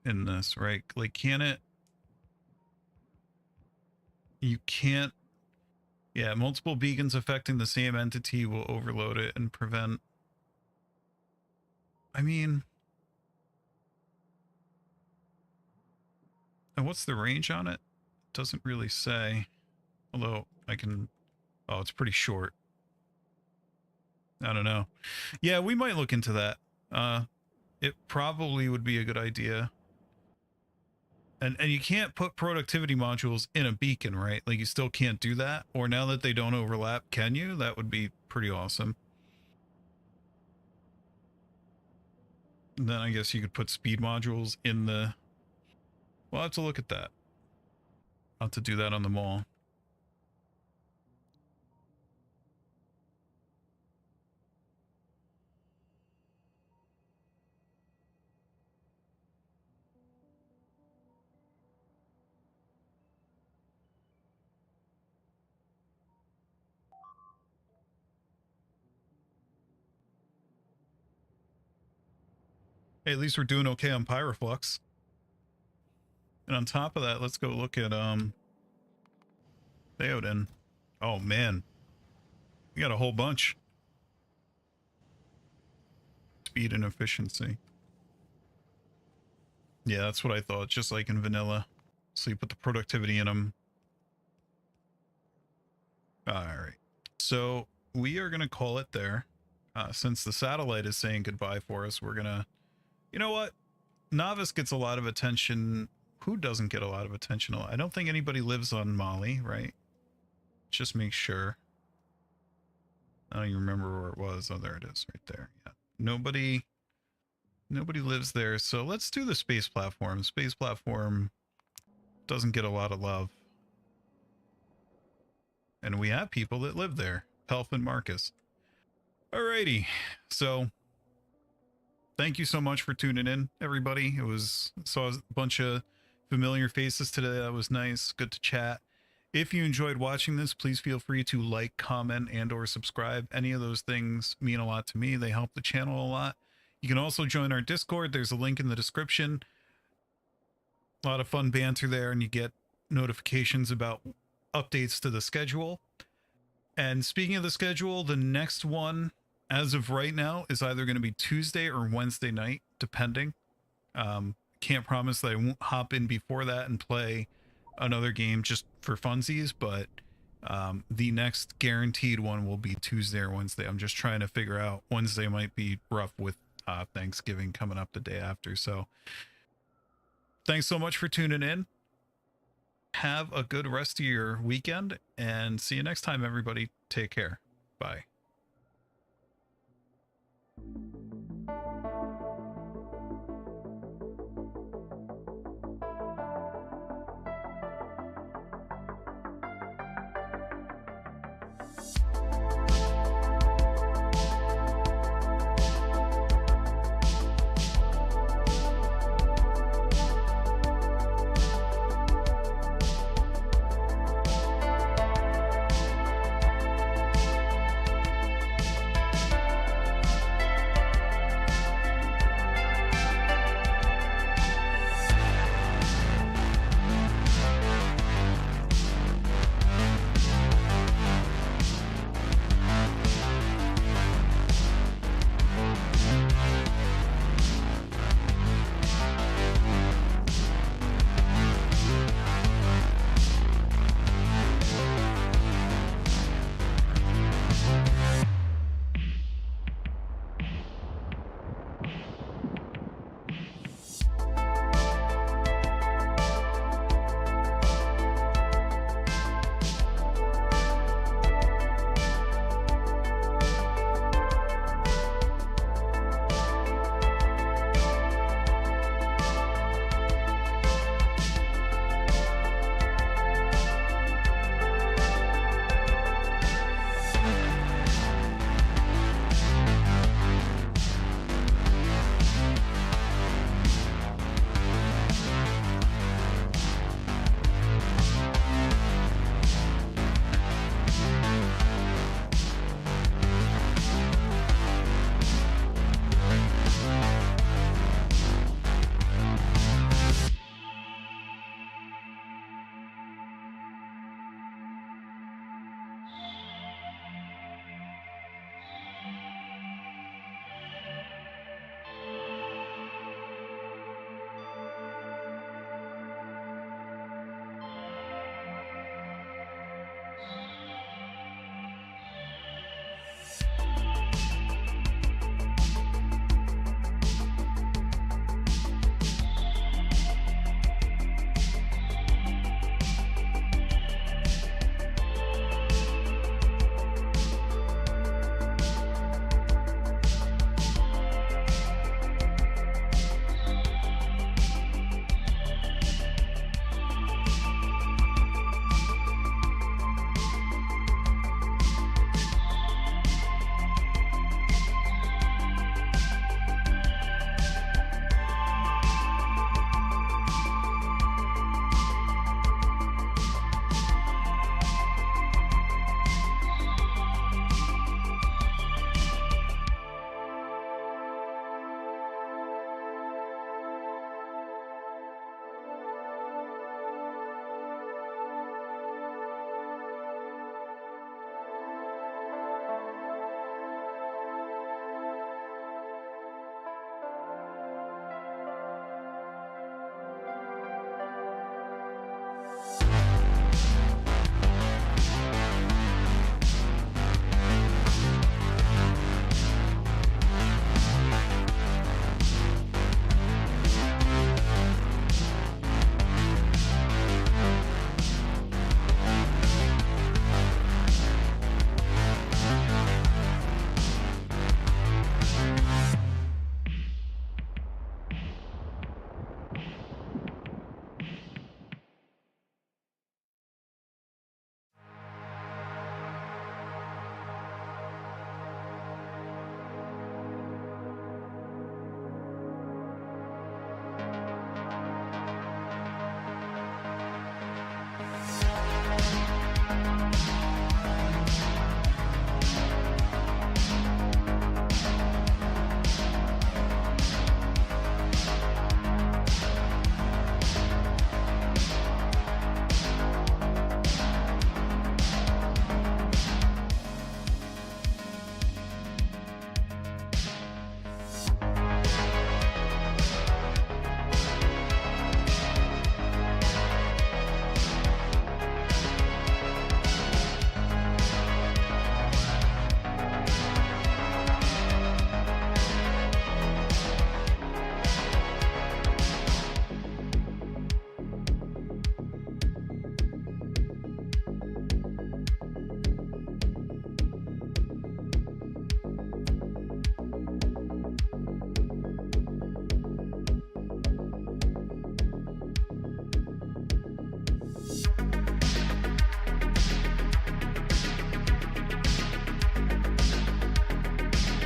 in this, right? Like, can it, you can't, yeah, multiple beacons affecting the same entity will overload it and prevent, I mean, and what's the range on it? Doesn't really say, although I can, oh, it's pretty short. I don't know. Yeah, we might look into that. It probably would be a good idea. And you can't put productivity modules in a beacon, right? Like, you still can't do that. Or now that they don't overlap, can you? That would be pretty awesome. And then I guess you could put speed modules in the... We'll have to look at that. I'll have to do that on the mall. Hey, at least we're doing okay on Pyroflux. And on top of that, let's go look at Theoden. Oh man, we got a whole bunch. Speed and efficiency. Yeah, that's what I thought, just like in vanilla. So you put the productivity in them. All right. So we are going to call it there. Since the satellite is saying goodbye for us, we're going to... You know what? Novice gets a lot of attention. Who doesn't get a lot of attention? I don't think anybody lives on Molly, right? Just make sure. I don't even remember where it was. Oh, there it is right there. Yeah. Nobody lives there. So let's do the space platform. Space platform doesn't get a lot of love. And we have people that live there. Pelf and Marcus. Alrighty. So thank you so much for tuning in, everybody. Saw a bunch of familiar faces today. That was nice. Good to chat. If you enjoyed watching this, please feel free to like, comment, and or subscribe. Any of those things mean a lot to me. They help the channel a lot. You can also join our Discord. There's a link in the description. A lot of fun banter there, and you get notifications about updates to the schedule. And speaking of the schedule, the next one, as of right now, is either going to be Tuesday or Wednesday night, depending. Can't promise that I won't hop in before that and play another game just for funsies, but the next guaranteed one will be Tuesday or Wednesday. I'm just trying to figure out. Wednesday might be rough with Thanksgiving coming up the day after. So thanks so much for tuning in. Have a good rest of your weekend and see you next time, everybody. Take care. Bye.